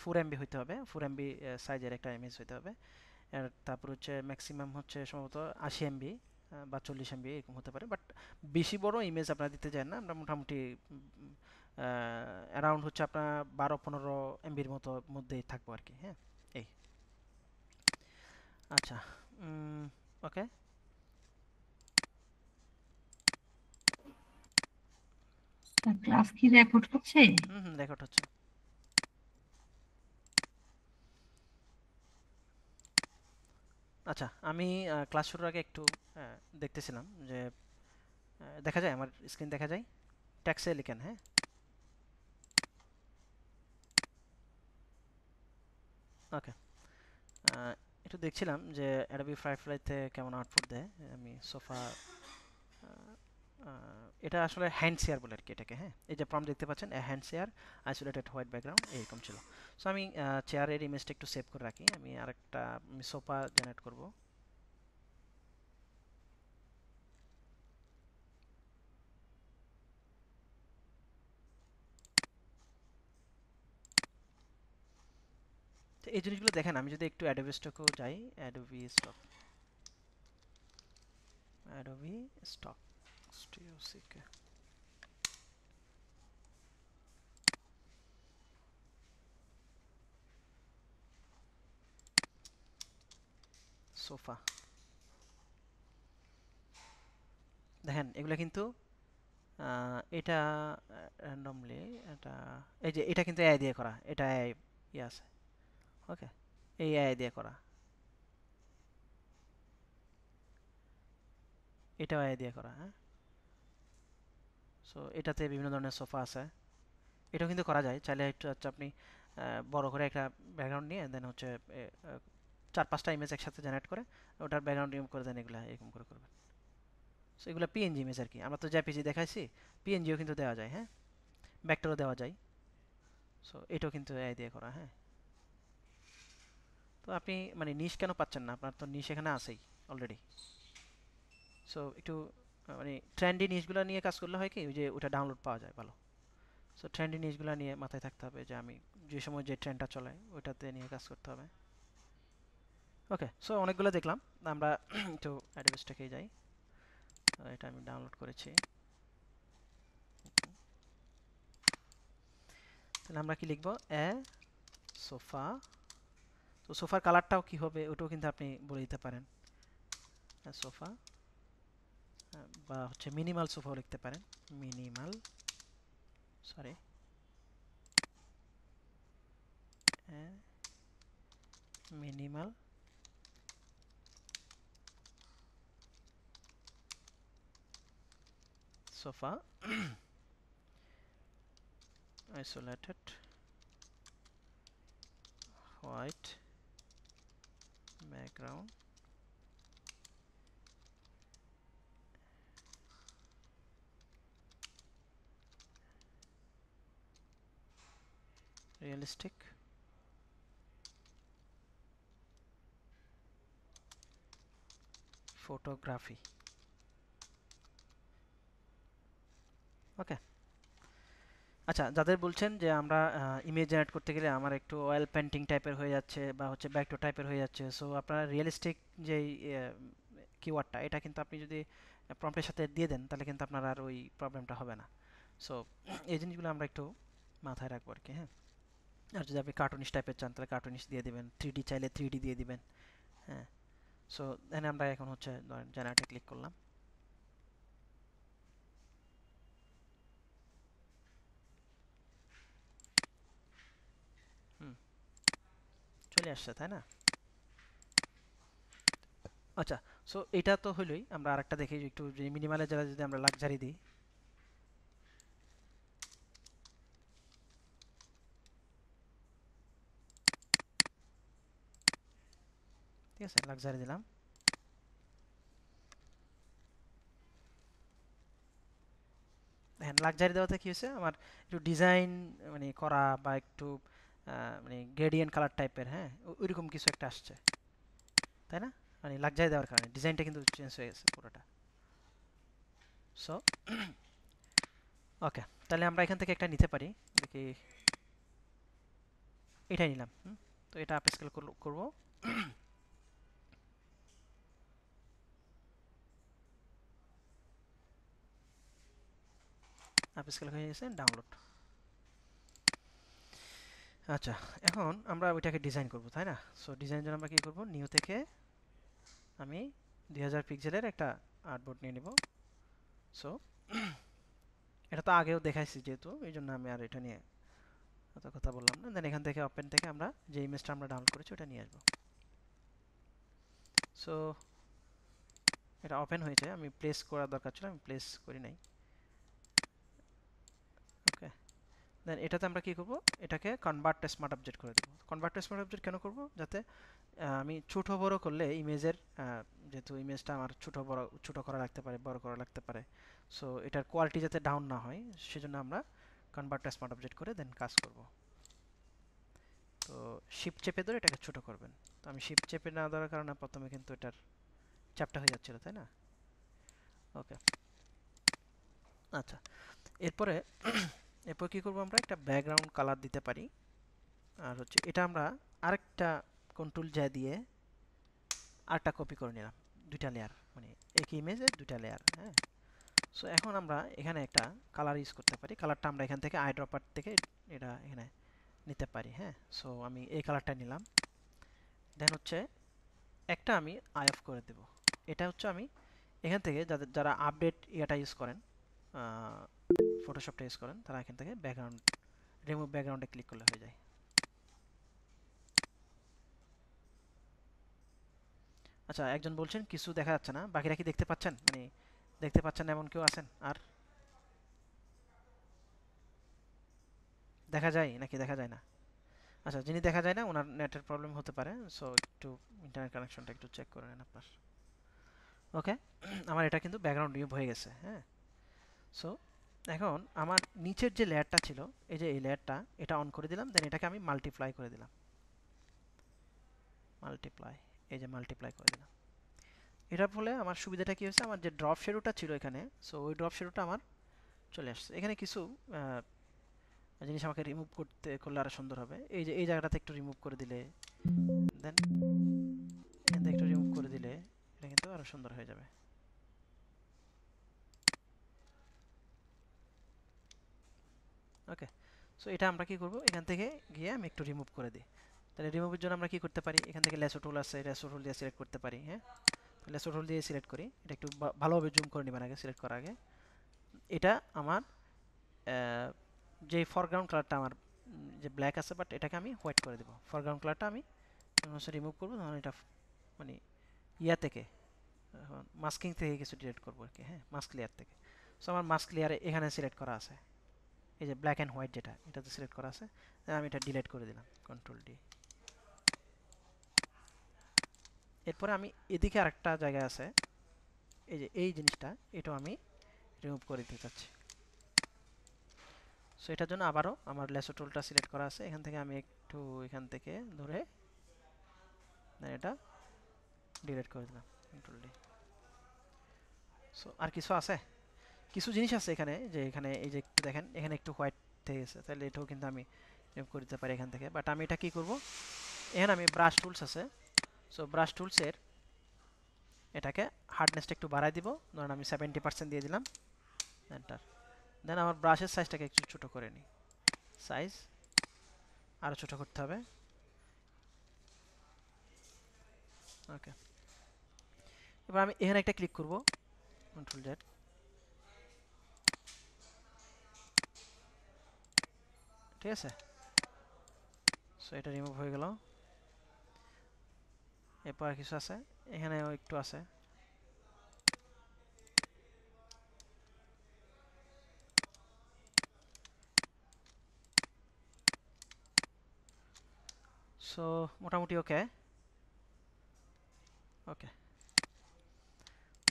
4 এমবি হইতে হবে, 4 এমবি সাইজের একটা ইমেজ হইতে হবে। আর তারপর হচ্ছে ম্যাক্সিমাম হচ্ছে সম্ভবত 80 এমবি বা 40 এমবি এরকম হতে পারে, বাট বেশি বড় ইমেজ আপনারা দিতে চান না। আমরা মোটামুটি অ্যারাউন্ড হচ্ছে আপনার 12-15 এমবির মতো মধ্যেই থাকবো আর কি। হ্যাঁ, এই। আচ্ছা, ওকে। ক্লাস কি রেকর্ড হচ্ছে? হুম হুম, রেকর্ড হচ্ছে। আচ্ছা, আমি ক্লাস শুরুর আগে একটু দেখতেছিলাম যে দেখা যায়, আমার স্ক্রিন দেখা যায়, ট্যাক্সে লিখেন। হ্যাঁ, ওকে। একটু দেখছিলাম যে অ্যাডোবি ফায়ারফ্লাইতে কেমন আউটপুট দেয়। আমি সোফা, এটা আসলে হ্যান্ড শেয়ার বলে আর কি এটাকে। হ্যাঁ, এই যে প্রম্পট দেখতে পাচ্ছেন, hand share isolated white background, এরকম ছিল। সো আমি চেয়ারের ইমেজটা একটু সেভ করে রাখি, আমি আরেকটা সোফা জেনারেট করব। তো এই জিনিসগুলো দেখেন, আমি যদি একটু অ্যাডোবি স্টকেও যাই, অ্যাডোবি স্টক, অ্যাডোবি স্টক স্টিওসিকে, সোফা, দেখেন এগুলো কিন্তু এটা র্যান্ডমলি, এটা এই যে এটা কিন্তু এআই দিয়ে করা, এটা এআই ইয়ে আছে, ওকে, এই এআই দিয়ে করা, এটাও এআই দিয়ে করা, হ্যাঁ। সো এটাতে বিভিন্ন ধরনের সোফা আছে, এটাও কিন্তু করা যায় চাইলে। একটু হচ্ছে আপনি বড় করে একটা ব্যাকগ্রাউন্ড নিয়ে দেন হচ্ছে 4-5টা ইমেজ একসাথে জেনারেট করে ওটার ব্যাকগ্রাউন্ড রিমুভ করে দেন, এগুলা এরকম করে করবেন। সো এগুলো পিএনজি ইমেজ আর কি, আমরা তো জেপিজি দেখাইছি, পিএনজিও কিন্তু দেওয়া যায়, হ্যাঁ, ভেক্টরও দেওয়া যায়। সো এটাও কিন্তু এআই দিয়ে করা, হ্যাঁ। তো আপনি মানে নিশ কেন পাচ্ছেন না, আপনার তো নিশ এখানে আছেই অলরেডি। সো একটু মানে ট্রেন্ডি নিশগুলো নিয়ে কাজ করলে হয় কি, ওই যে ওটা ডাউনলোড পাওয়া যায় ভালো। সো ট্রেন্ডি নিশগুলো নিয়ে মাথায় থাকতে হবে যে আমি যে সময় যে ট্রেন্ডটা চলে ওইটাতে নিয়ে কাজ করতে হবে। ওকে, সো অনেকগুলো দেখলাম, আমরা একটু অ্যাডোবিসটাকেই যাই। এটা আমি ডাউনলোড করেছি, তাহলে আমরা কি লিখবো, এ সোফা। তো সোফার কালারটাও কি হবে ওটাও কিন্তু আপনি বলে দিতে পারেন, সোফা, বা হচ্ছে মিনিমাল সোফাও লিখতে পারেন, minimal, sorry, minimal sofa, isolated white background, realistic photography। ওকে, আচ্ছা, যাদের বলছেন যে আমরা ইমেজ জেনারেট করতে গেলে আমার একটু অয়েল পেন্টিং টাইপের হয়ে যাচ্ছে বা হচ্ছে ব্যাকড্রপ টাইপের হয়ে যাচ্ছে, সো আপনারা রিয়েলিস্টিক যে কিওয়ার্ডটা, এটা কিন্তু আপনি যদি প্রম্পটের সাথে দিয়ে দেন তাহলে কিন্তু আপনার আর ওই প্রবলেমটা হবে না। সো এই জিনিসগুলো আমরা একটু মাথায় রাখবো আর কি, হ্যাঁ। আর যদি আপনি কার্টুনিশ টাইপের চান তাহলে কার্টুনিশ দিয়ে দিবেন, 3D চাইলে 3D দিয়ে দিবেন, হ্যাঁ। সো দেন আমরা এখন হচ্ছে ধরেন জেনারেটে ক্লিক করলাম, হুম, চলে আসছে তাই না। আচ্ছা, সো এটা তো হলোই, আমরা আরেকটা দেখি একটু, যে মিনিমালের জায়গায় যদি আমরা লাক্সারি দিই, ঠিক আছে, লাক্সারি দিলাম। দেখেন লাক্সারি দেওয়াতে কি হয়েছে, আমার একটু ডিজাইন মানে করা বা একটু মানে গ্রেডিয়েন্ট কালার টাইপের, হ্যাঁ, ওইরকম কিছু একটা আসছে, তাই না। মানে লাক্সারি দেওয়ার কারণে ডিজাইনটা কিন্তু চেঞ্জ হয়ে গেছে পুরোটা। সো ওকে, তাহলে আমরা এখান থেকে একটা নিতে পারি, দেখি এটাই নিলাম, তো এটা আপ স্কেল করবো, আপ স্কেল হয়ে গেছে, ডাউনলোড। আচ্ছা, এখন আমরা ওইটাকে ডিজাইন করব, তাই না। সো ডিজাইন জন্য আমরা কি করব, নিউ থেকে আমি 2000 পিক্সেলের একটা আর্টবোর্ড নিয়ে নিব। সো এটা তো আগেও দেখাইছি যেহেতু, এই জন্য আমি আর এটা নিয়ে অত কথা বললাম না। দেন এখান থেকে ওপেন থেকে আমরা যে ইমেজটা আমরা ডাউনলোড করেছি ওটা নিয়ে আসবো। সো এটা ওপেন হয়েছে, আমি প্লেস করার দরকার ছিল, আমি প্লেস করি নাই। ওকে, দেন এটাতে আমরা কি করব, এটাকে কনভার্ট টু স্মার্ট অবজেক্ট করে দেবো। কনভার্ট টু স্মার্ট অবজেক্ট কেন করব, যাতে আমি ছোট বড় করলে ইমেজের, যেহেতু ইমেজটা আমার ছোট করা লাগতে পারে, বড় করা লাগতে পারে, সো এটার কোয়ালিটি যাতে ডাউন না হয় সেজন্য আমরা কনভার্ট টু স্মার্ট অবজেক্ট করে দেন কাজ করব। তো শিফট চেপে ধরে এটাকে ছোট করবেন। তো আমি শিফট চেপে না ধরার কারণে প্রথমে কিন্তু এটার চ্যাপটা হয়ে যাচ্ছিল, তাই না। ওকে, আচ্ছা, এরপরে এরপর কি করব, আমরা একটা ব্যাকগ্রাউন্ড কালার দিতে পারি। আর হচ্ছে এটা আমরা আরেকটা কন্ট্রোল জ্যা দিয়ে আরেকটা কপি করে নিলাম, দুইটা লেয়ার, মানে একই ইমেজের দুইটা লেয়ার। হ্যাঁ, সো এখন আমরা এখানে একটা কালার ইউজ করতে পারি। কালারটা আমরা এখান থেকে আইড্রপার থেকে এটা এখানে নিতে পারি। হ্যাঁ, সো আমি এই কালারটা নিলাম। দেন হচ্ছে একটা আমি আই অফ করে দেব। এটা হচ্ছে আমি এখান থেকে যারা আপডেট এটা ইউজ করেন, ফটোশপটা ইউজ করেন, তারা এখান থেকে ব্যাকগ্রাউন্ড রিমুভ ব্যাকগ্রাউন্ডে ক্লিক করলে হয়ে যায়। আচ্ছা, একজন বলছেন কিছু দেখা যাচ্ছে না, বাকিরা কি দেখতে পাচ্ছেন? মানে দেখতে পাচ্ছেন এমন কেউ আছেন? আর দেখা যায় নাকি দেখা যায় না? আচ্ছা, যিনি দেখা যায় না ওনার নেটের প্রবলেম হতে পারে, সো একটু ইন্টারনেট কানেকশনটা একটু চেক করে নেন আপনার। ওকে, আমার এটা কিন্তু ব্যাকগ্রাউন্ড রিমুভ হয়ে গেছে। হ্যাঁ, সো এখন আমার নিচের যে লেয়ারটা ছিল, এই যে এই লেয়ারটা, এটা অন করে দিলাম। দেন এটাকে আমি মাল্টিপ্লাই করে দিলাম, মাল্টিপ্লাই, এই যে মাল্টিপ্লাই করে দিলাম। এটার ফলে আমার সুবিধাটা কি হয়েছে, আমার যে ড্রপ শ্যাডোটা ছিল এখানে, সো ওই ড্রপ শ্যাডোটা আমার চলে আসছে। এখানে কিছু জিনিস আমাকে রিমুভ করলে আরো সুন্দর হবে। এই যে এই জায়গাটাতে একটু রিমুভ করে দিলে, দেন এখান থেকে একটু রিমুভ করে দিলে এটা কিন্তু আরো সুন্দর হয়ে যাবে। ওকে, সো এটা আমরা কি করব, এখান থেকে গিয়ে আমি একটু রিমুভ করে দিই। তাহলে রিমুভের জন্য আমরা কি করতে পারি, এখান থেকে লেসো টুল আছে, লেসো টুল দিয়ে সিলেক্ট করতে পারি। হ্যাঁ, লেসো টুল দিয়ে সিলেক্ট করি। এটা একটু ভালোভাবে জুম করে নেবেন আগে, সিলেক্ট করার আগে। এটা আমার যে ফরগ্রাউন্ড কালারটা আমার যে ব্ল্যাক আছে, বাট এটাকে আমি হোয়াইট করে দেবো। ফরগ্রাউন্ড কালারটা আমি রিমুভ করবো, তখন এটা মানে ইয়া থেকে, মাস্কিং থেকে কিছু ডিলিট করবো আর কি। হ্যাঁ, মাস্ক লেয়ার থেকে। সো আমার মাস্ক লেয়ারে এখানে সিলেক্ট করা আছে, এই যে ব্ল্যাক অ্যান্ড হোয়াইট যেটা, এটাতে সিলেক্ট করা আছে। আমি এটা ডিলিট করে দিলাম, কন্ট্রোল ডি। এরপরে আমি এদিকে আরেকটা জায়গা আছে, এই যে এই জিনিসটা, এটাও আমি রিমুভ করে দিতে চাচ্ছি। সো এটার জন্য আবারও আমার লেসো টুলটা সিলেক্ট করা আছে, এখান থেকে আমি একটু এখান থেকে ধরে এটা ডিলিট করে দিলাম, কন্ট্রোল ডি। সো আর কিছু আছে, কিছু জিনিস আছে এখানে, যে এখানে এই যে একটু দেখেন, এখানে একটু হোয়াইট থেকে গেছে, তাহলে এটাও কিন্তু আমি রিমুভ করে দিতে পারি এখান থেকে। বাট আমি এটা কি করব, এখানে আমি ব্রাশ টুলস আছে, সো ব্রাশ টুলসের এটাকে হার্ডনেসটা একটু বাড়াই দিব, ধরুন আমি 70% দিয়ে দিলাম, এন্টার। দেন আমার ব্রাশের সাইজটাকে একটু ছোট করে নিই, সাইজ আরও ছোট করতে হবে। ওকে, এবার আমি এখানে একটা ক্লিক করব, কন্ট্রোল জেড। ঠিক আছে, সো এটা রিমুভ হয়ে গেল। এরপর কিছু আছে, এখানেও একটু আছে। সো মোটামুটি ওকে। ওকে,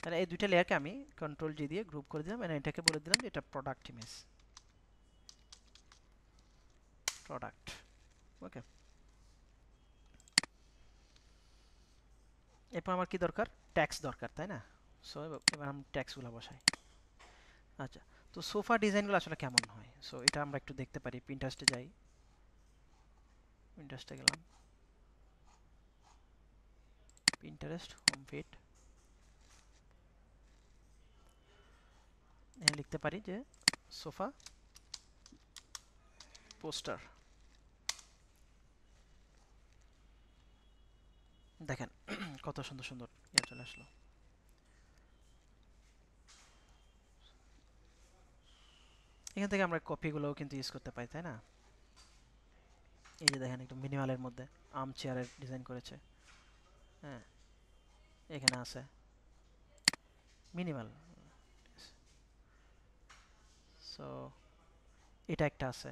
তাহলে এই দুইটা লেয়ারকে আমি কন্ট্রোল জি দিয়ে গ্রুপ করে দিলাম, এটাকে বলে দিলাম যে এটা প্রোডাক্ট ইমেজ, প্রোডাক্ট। ওকে, এরপর আমার কি দরকার, ট্যাক্স দরকার, তাই না? সো এবার আমি ট্যাক্সগুলো বসাই। আচ্ছা, তো সোফা ডিজাইনগুলো আসলে কেমন হয়, সো এটা আমরা একটু দেখতে পারি। পিন্টারেস্টে যাই, পিন্টারেস্টে গেলাম, পিন্টারেস্ট হোম ফিট, এখানে লিখতে পারি যে সোফা পোস্টার। দেখেন কত সুন্দর সুন্দর ইয়ে চলে আসলো। এখান থেকে আমরা কপিগুলোও কিন্তু ইউজ করতে পারি, তাই না? এই যে দেখেন একটু মিনিমালের মধ্যে আর্ম চেয়ারের ডিজাইন করেছে। হ্যাঁ, এখানে আছে মিনিমাল। সো এটা একটা আছে,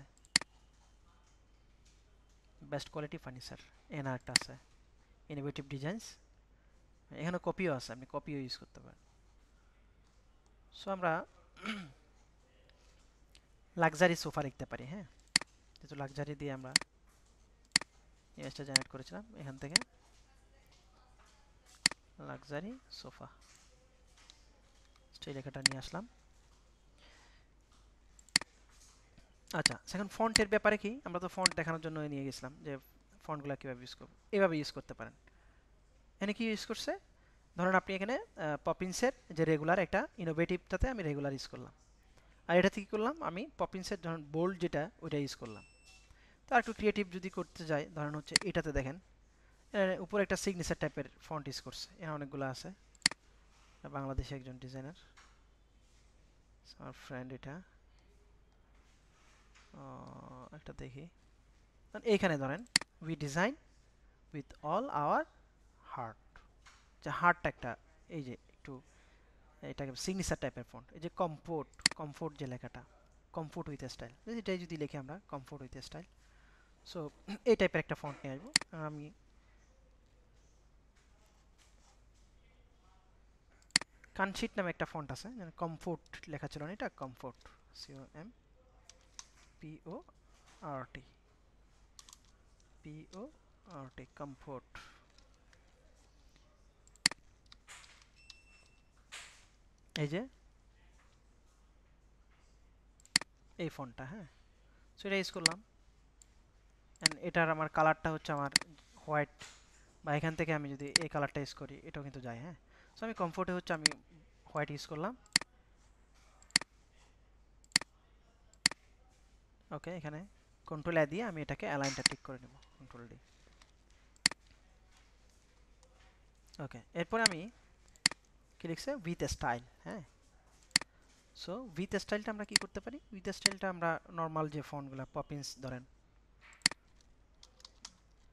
বেস্ট কোয়ালিটি ফার্নিচার, এখানে একটা আছে ইনোভেটিভ ডিজাইনস, এখানে কপিও আছে, আপনি কপিও ইউজ করতে পারেন। সো আমরা লাক্সারি সোফা লিখতে পারি। হ্যাঁ, যেহেতু লাক্সারি দিয়ে আমরা ইমেজটা জেনারেট করেছিলাম, এখান থেকে লাক্সারি সোফা এই লেখাটা নিয়ে আসলাম। আচ্ছা, এখন ফন্টের ব্যাপারে কি, আমরা তো ফন্ট দেখানোর জন্য নিয়ে গেছিলাম যে ফন্টগুলো কীভাবে ইউজ করব। এভাবে ইউজ করতে পারেন। এখানে কি ইউজ করছে, ধরুন আপনি এখানে পপিন্সের যে রেগুলার একটা ইনোভেটিভটাতে আমি রেগুলার ইউজ করলাম, আর এটা থেকে করলাম আমি পপিন্সের ধরুন বোল্ড যেটা ওইটা ইউজ করলাম। তো আর একটু ক্রিয়েটিভ যদি করতে যাই, ধরেন হচ্ছে এটাতে দেখেন উপরে একটা সিগনেচার টাইপের ফন্ট ইউজ করছে, এখানে অনেকগুলো আছে। বাংলাদেশে একজন ডিজাইনার, আমার ফ্রেন্ড, এটা একটা দেখি। এইখানে ধরেন we design with all our heart, যে হার্টটা একটা, এই যে একটু এটাকে সিগনেচার টাইপের ফন্ট। এই যে কমফোর্ট, কমফোর্ট যে লেখাটা, কমফোর্ট উইথ স্টাইল, এটাই যদি লিখি আমরা কমফোর্ট উইথ স্টাইল, সো এই টাইপের একটা ফন্ট নিয়ে আসবো। আমি কানশিট নামে একটা ফন্ট আছে, কমফোর্ট লেখা ছিল না, এটা কমফোর্ট, COMPORT, কমফোর্ট। এই যে এই ফন্টটা, হ্যাঁ, সো এটা ইউজ করলাম। অ্যান্ড এটার আমার কালারটা হচ্ছে আমার হোয়াইট, বা এখান থেকে আমি যদি এই কালারটা ইউজ করি এটাও কিন্তু যায়, হ্যাঁ। সো আমি কমফোর্টে হচ্ছে আমি হোয়াইট ইউজ করলাম। ওকে, এখানে কন্ট্রোল দিয়ে আমি এটাকে অ্যালাইনটা ঠিক করে নেব, কন্ট্রোল ডি। ওকে, এরপরে আমি কি লিখছে, উইথ স্টাইল, হ্যাঁ। সো উইথ স্টাইলটা আমরা কি করতে পারি, উইথ স্টাইলটা আমরা নর্মাল যে ফন্টগুলো পপিন্স, ধরেন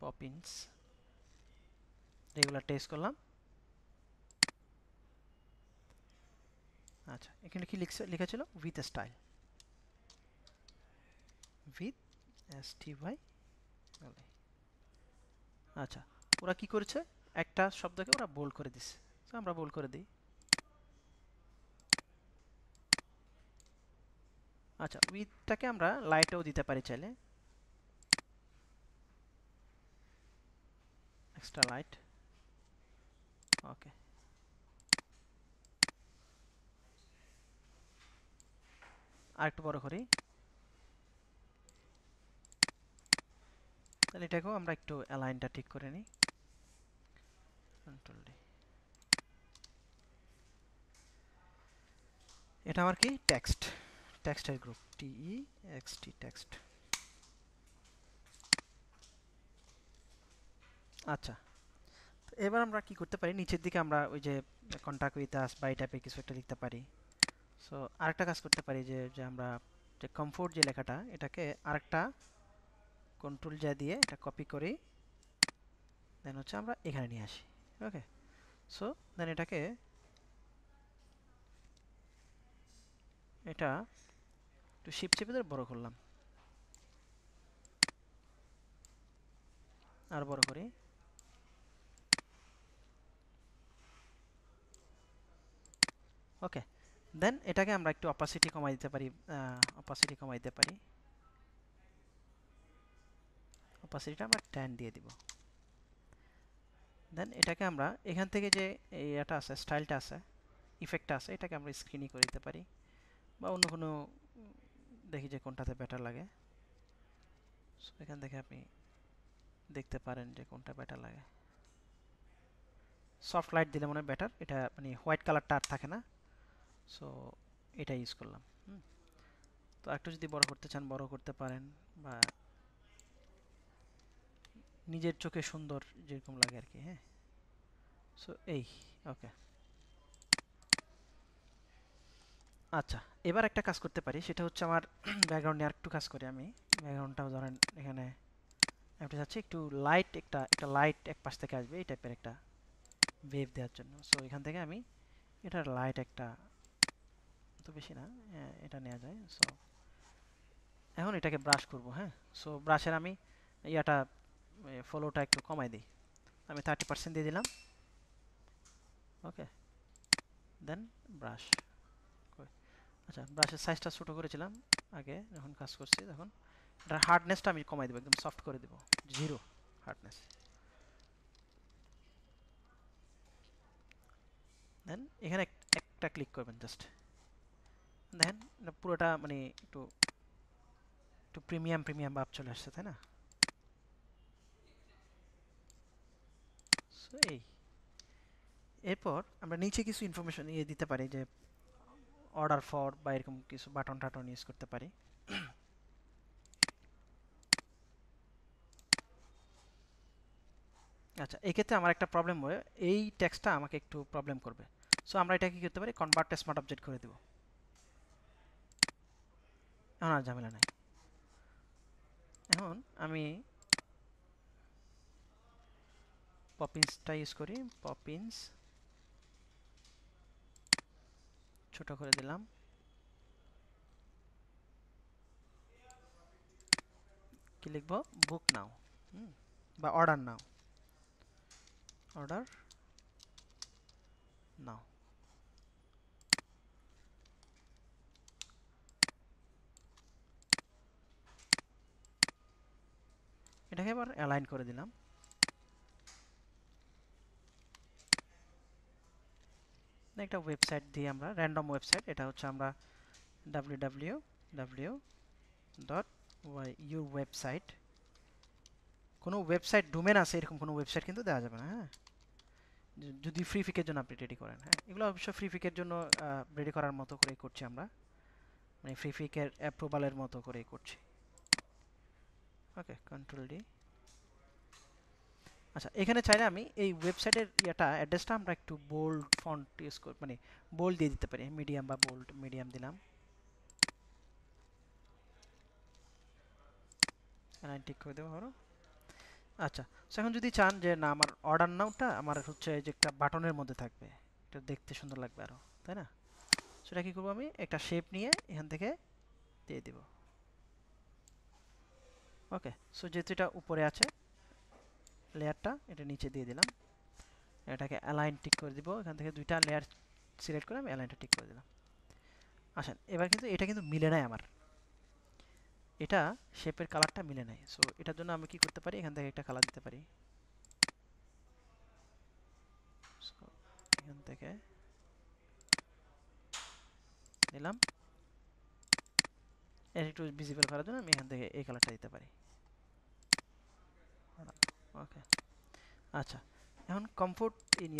পপিন্স রেগুলার টেস্ট করলাম। আচ্ছা, এখানে কি লেখা ছিল, উইথ স্টাইল, উইথ STY। আচ্ছা, ওরা কি করেছে, একটা শব্দকে ওরা বোল্ড করে দিচ্ছে, তো আমরা বোল্ড করে দিই। আচ্ছা, উইথটাকে আমরা লাইটেও দিতে পারি চাইলে, এক্সট্রা লাইট। ওকে, আর একটু বড় করি, তাহলে এটাকেও আমরা একটু অ্যালাইনটা ঠিক করে নিই, কন্ট্রোল ডি। এটা আমার কি, টেক্সট, টেক্সটের গ্রুপ, TEXT, টেক্সট। আচ্ছা, এবার আমরা কি করতে পারি, নিচের দিকে আমরা ওই যে কন্টাক্ট উইথ আস বা এই টাইপের কিছু একটা লিখতে পারি। সো আরেকটা কাজ করতে পারি, যে যে আমরা যে কমফোর্ট যে লেখাটা, এটাকে আরেকটা কন্ট্রোল যা দিয়ে এটা কপি করি, দেন হচ্ছে আমরা এখানে নিয়ে আসি। ওকে, সো দেন এটাকে, এটা একটু শিফট চেপে ধরে বড় করলাম, আর বড় করি। ওকে, দেন এটাকে আমরা একটু অপাসিটি কমাই দিতে পারি, অপাসিটিটা আমরা 10 দিয়ে দিব। দেন এটাকে আমরা এখান থেকে যে এটা আছে, স্টাইলটা আছে, ইফেক্টটা আছে, এটাকে আমরা স্ক্রিনই করে দিতে পারি, বা অন্য কোনো দেখি যে কোনটাতে বেটার লাগে। সো এখান থেকে আপনি দেখতে পারেন যে কোনটা বেটার লাগে। সফট লাইট দিলে মনে হয় বেটার, এটা মানে হোয়াইট কালারটা আর থাকে না, সো এটা ইউজ করলাম। তো একটু যদি বড় করতে চান বড় করতে পারেন, বা নিজের চোখে সুন্দর যেরকম লাগে আর কি, হ্যাঁ। সো এই, ওকে। আচ্ছা, এবার একটা কাজ করতে পারি, সেটা হচ্ছে আমার ব্যাকগ্রাউন্ডে আর একটু কাজ করি আমি। ব্যাকগ্রাউন্ডটাও ধরেন এখানে একটা যাচ্ছে, একটু লাইট, একটা লাইট এক পাশ থেকে আসবে, এই টাইপের একটা ওয়েভ দেওয়ার জন্য। সো এখান থেকে আমি এটার লাইট একটা, তো বেশি না, এটা নেওয়া যায়। সো এখন এটাকে ব্রাশ করব, হ্যাঁ। সো ব্রাশের আমি ইয়াটা ফলোটা একটু কমাই দিই, আমি 30% দিয়ে দিলাম। ওকে, দেন ব্রাশ। আচ্ছা, ব্রাশের সাইজটা ছোটো করেছিলাম আগে যখন কাজ করছি, তখন এটার হার্ডনেসটা আমি কমাই দেবো, একদম সফট করে দেবো, 0 হার্ডনেস। দেন এখানে একটা ক্লিক করবেন জাস্ট, দেখেন পুরোটা মানে একটু একটু প্রিমিয়াম প্রিমিয়াম ভাব চলে আসছে, তাই না? সো এই এরপর আমরা নিচে কিছু ইনফরমেশন দিতে পারি, যে অর্ডার ফর বা এরকম কিছু বাটন টাটন ইউজ করতে পারি। আচ্ছা, এক্ষেত্রে আমার একটা প্রবলেম হয়, এই টেক্সটটা আমাকে একটু প্রবলেম করবে। সো আমরা এটা কি করতে পারি, কনভার্ট টু স্মার্ট অবজেক্ট করে দেব। এখন আর ঝামেলা নাই। এখন আমি পপিন্সটা ইউজ করি। পপিন্স ছোট করে দিলাম, কি লিখবো, বুক নাও বা অর্ডার নাও, অর্ডার নাও। এটাকে এবার অ্যালাইন করে দিলাম। একটা ওয়েবসাইট দিয়ে আমরা, র্যান্ডম ওয়েবসাইট, এটা হচ্ছে আমরা www.yourwebsite, কোনো ওয়েবসাইট ডোমেন আছে এরকম কোনো ওয়েবসাইট কিন্তু দেওয়া যাবে না, হ্যাঁ, যদি ফ্রি ফিকের জন্য আপনি রেডি করেন। হ্যাঁ, এগুলো অবশ্য ফ্রি ফিকের জন্য রেডি করার মতো করেই করছি আমরা, মানে ফ্রি ফিকের অ্যাপ্রুভালের মতো করেই করছি। ওকে, কন্ট্রোল ডি। আচ্ছা, এখানে চাইলে আমি এই ওয়েবসাইটের অ্যাড্রেসটা আমরা একটু বোল্ড ফন্ট ইউজ করি, মানে বোল্ড দিয়ে দিতে পারি, মিডিয়াম বা বোল্ড, মিডিয়াম দিলাম, ঠিক করে দেবো আরো। আচ্ছা, এখন যদি চান যে না আমার অর্ডার নাওটা আমার হচ্ছে যে একটা বাটনের মধ্যে থাকবে, এটা দেখতে সুন্দর লাগবে আরো, তাই না? সেটা কি করবো, আমি একটা শেপ নিয়ে এখান থেকে দিয়ে দিব। ওকে, সো যেহেতু এটা উপরে আছে লেয়ারটা, এটা নিচে দিয়ে দিলাম, এটাকে অ্যালাইন টিক করে দিব। এখান থেকে দুইটা লেয়ার সিলেক্ট করে আমি অ্যালাইনটা টিক করে দিলাম। আসেন, এবার কিন্তু এটা কিন্তু মিলে নাই আমার, এটা শেপের কালারটা মিলে নাই। সো এটার জন্য আমি কি করতে পারি, এখান থেকে একটা কালার দিতে পারি। এখান থেকে দিলাম, এর একটু ভিজিবল করার জন্য আমি এখান থেকে এই কালারটা দিতে পারি। ওকে, আচ্ছা, এখন কমফোর্ট ইন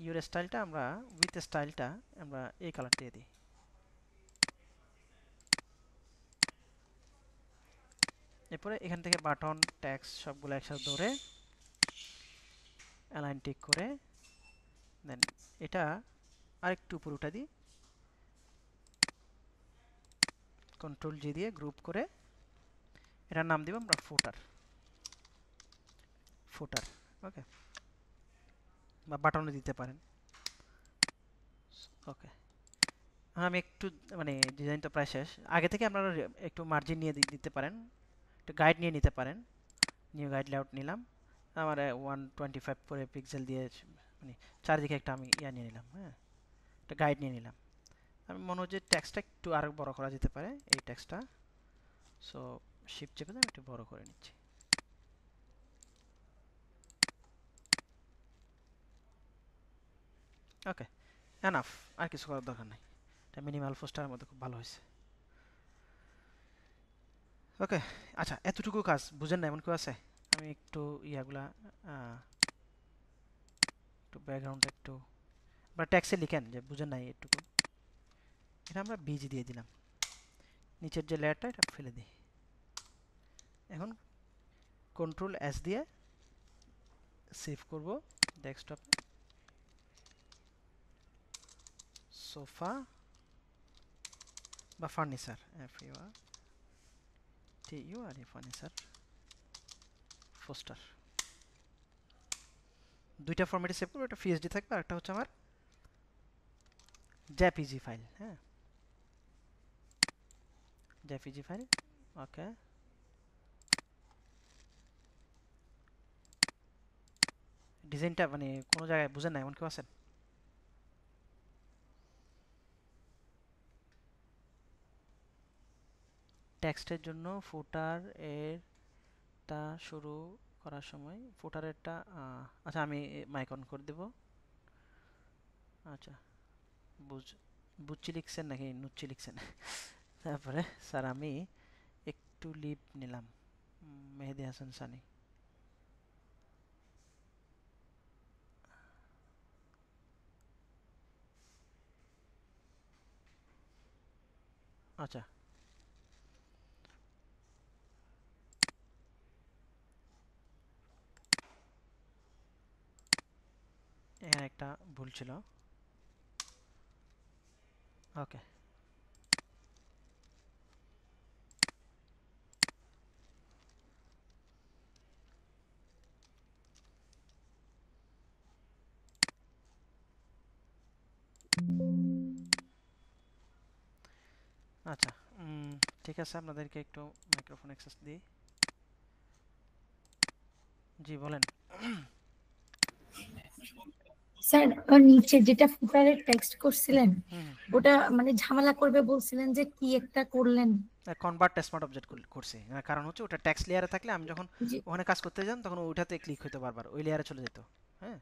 ইউর স্টাইলটা আমরা, উইথ স্টাইলটা আমরা এই কালার দিয়ে দিই। এরপরে এখান থেকে বাটন ট্যাক্স সবগুলো একসাথে ধরে অ্যালাইন টিক করে দেন এটা আরেকটু উপরে উঠা দিই, কন্ট্রোল জি দিয়ে গ্রুপ করে এটার নাম দিব আমরা ফুটার, ফুটার। ওকে, বা বাটনও দিতে পারেন। ওকে, আমি একটু, মানে ডিজাইন তো প্রায় শেষ, আগে থেকে আপনারা একটু মার্জিন নিয়ে দিতে পারেন, একটু গাইড নিয়ে নিতে পারেন। নিউ গাইড লেআউট নিলাম, আমার 125 করে পিক্সেল দিয়ে, মানে চারিদিকে একটা আমি নিয়ে নিলাম, হ্যাঁ, একটা গাইড নিয়ে নিলাম। আমি মনে হচ্ছে টেক্সটটা একটু আরো বড় করা যেতে পারে, এই টেক্সটটা। সো শিফট চেপে আমি একটু বড় করে নিচ্ছি। ওকে, এনাফ, আর কিছু করার দরকার নাই, এটা মিনিমাল পোস্টারের মধ্যে খুব ভালো হয়েছে। ওকে, আচ্ছা, এতটুকু কাজ বুঝেন না এমন কেউ আছে? আমি একটু ইয়াগুলা একটু ব্যাকগ্রাউন্ডটা একটু আপনারা ট্যাক্সে লিখেন যে বুঝেন নাই এটুকু। এটা আমরা বিজি দিয়ে দিলাম, নিচের যে লেয়ারটা এটা ফেলে দিই। এখন কন্ট্রোল এস দিয়ে সেভ করব ডেস্কটপে, সোফা বা ফার্নিচার, FURTURE ফার্নিচার পোস্টার, দুইটা ফরম্যাটে সেভ করব, একটা পিএসডি থাকবে আর একটা হচ্ছে আমার জেপিজি ফাইল, হ্যাঁ, জেপিজি ফাইল। ওকে, ডিজাইনটা মানে কোনো জায়গায় বুঝেন না এমন কেউ আছেন? টেক্সটের জন্য ফুটার এরটা শুরু করার সময় ফুটারেরটা, আচ্ছা আমি মাইক অন করে দেব। আচ্ছা, বুঝছি লিখছেন নাকি নুচ্ছি লিখছেন? তারপরে স্যার আমি টু লিভ নিলাম, মেহেদি হাসান সানি। আচ্ছা, এখানে একটা ভুল ছিল। ওকে, আচ্ছা, ঠিক আছে, আপনাদেরকে একটু মাইক্রোফোন অ্যাক্সেস দিই। জি বলেন। স্যার ওর নিচে যেটা ফুটারের টেক্সট করছিলেন হুম, ওটা মানে ঝামেলা করবে বলছিলেন যে কি একটা করলেন। কনভার্ট স্মার্ট অবজেক্ট করছি, কারণ হচ্ছে ওটা টেক্সট লেয়ারে থাকলে আমি যখন জি ওখানে কাজ করতে যান তখন ওইটাতে ক্লিক হইতো বারবার, ওই লেয়ারে চলে যেত। হ্যাঁ,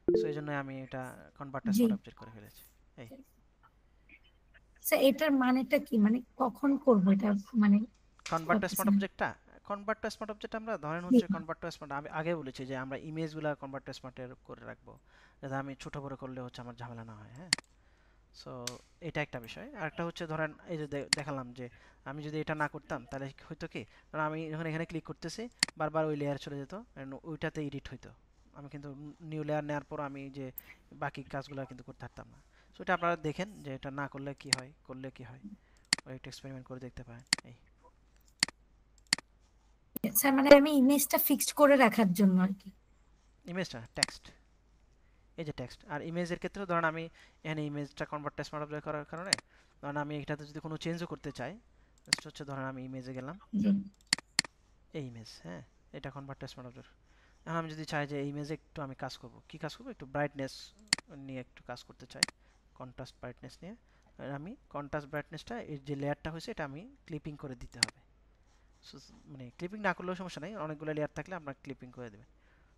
সো এই জন্য আমি এটা কনভার্ট জি স্মার্ট অবজেক্ট করে ফেলেছি। এই স্যার এটার মানেটা কি, মানে কখন করবো এটা, মানে বুঝতে কনভার্ট পারতেছি স্মার্ট না। অবজেক্টটা, কনভার্ট টু স্মার্ট অবজেক্ট আমরা ধরেন জি হচ্ছে কনভার্ট টু স্মার্ট, আমি আগে বলেছি যে আমরা ইমেজগুলো কনভার্ট টু স্মার্টের করে রাখবো, যাতে আমি ছোট বড় করলে হচ্ছে আমার ঝামেলা না হয়। হ্যাঁ, সো এটা একটা বিষয়। আর একটা হচ্ছে ধরেন এই যে দেখালাম যে আমি যদি এটা না করতাম তাহলে হয়তো কি, ধরেন আমি যখন এখানে ক্লিক করতেছি বারবার ওই লেয়ার চলে যেত and ওইটাতে এডিট হইতো, আমি কিন্তু নিউ লেয়ার নেওয়ার পর আমি যে বাকি কাজগুলো কিন্তু করতে পারতাম না। সো এটা আপনারা দেখেন যে এটা না করলে কি হয়, করলে কি হয়, ওই একটু এক্সপেরিমেন্ট করে দেখতে পারেন। এই স্যার মানে আমি ইমেজটা ফিক্সড করে রাখার জন্য আর কি। ইমেজটা টেক্সট, এই যে টেক্সট আর ইমেজের ক্ষেত্রে ধরেন আমি এখানে ইমেজটা কনভার্ট টু স্মার্ট অবজেক্ট করার কারণে ধরেন আমি এটাতে যদি কোনো চেঞ্জও করতে চাই, জাস্ট হচ্ছে ধরেন আমি ইমেজে গেলাম, জি এই ইমেজ, হ্যাঁ, এটা কনভার্ট টু স্মার্ট অবজেক্ট। এখন আমি যদি চাই যে এই ইমেজে একটু আমি কাজ করব, কি কাজ করব, একটু ব্রাইটনেস নিয়ে একটু কাজ করতে চাই, কন্ট্রাস্ট ব্রাইটনেস নিয়ে, আর আমি কন্ট্রাস্ট ব্রাইটনেসটা এই যে লেয়ারটা হয়েছে এটা আমি ক্লিপিং করে দিতে হবে। সো মানে ক্লিপিং না করলেও সমস্যা নেই, অনেকগুলো লেয়ার থাকলে আপনার ক্লিপিং করে দেবেন।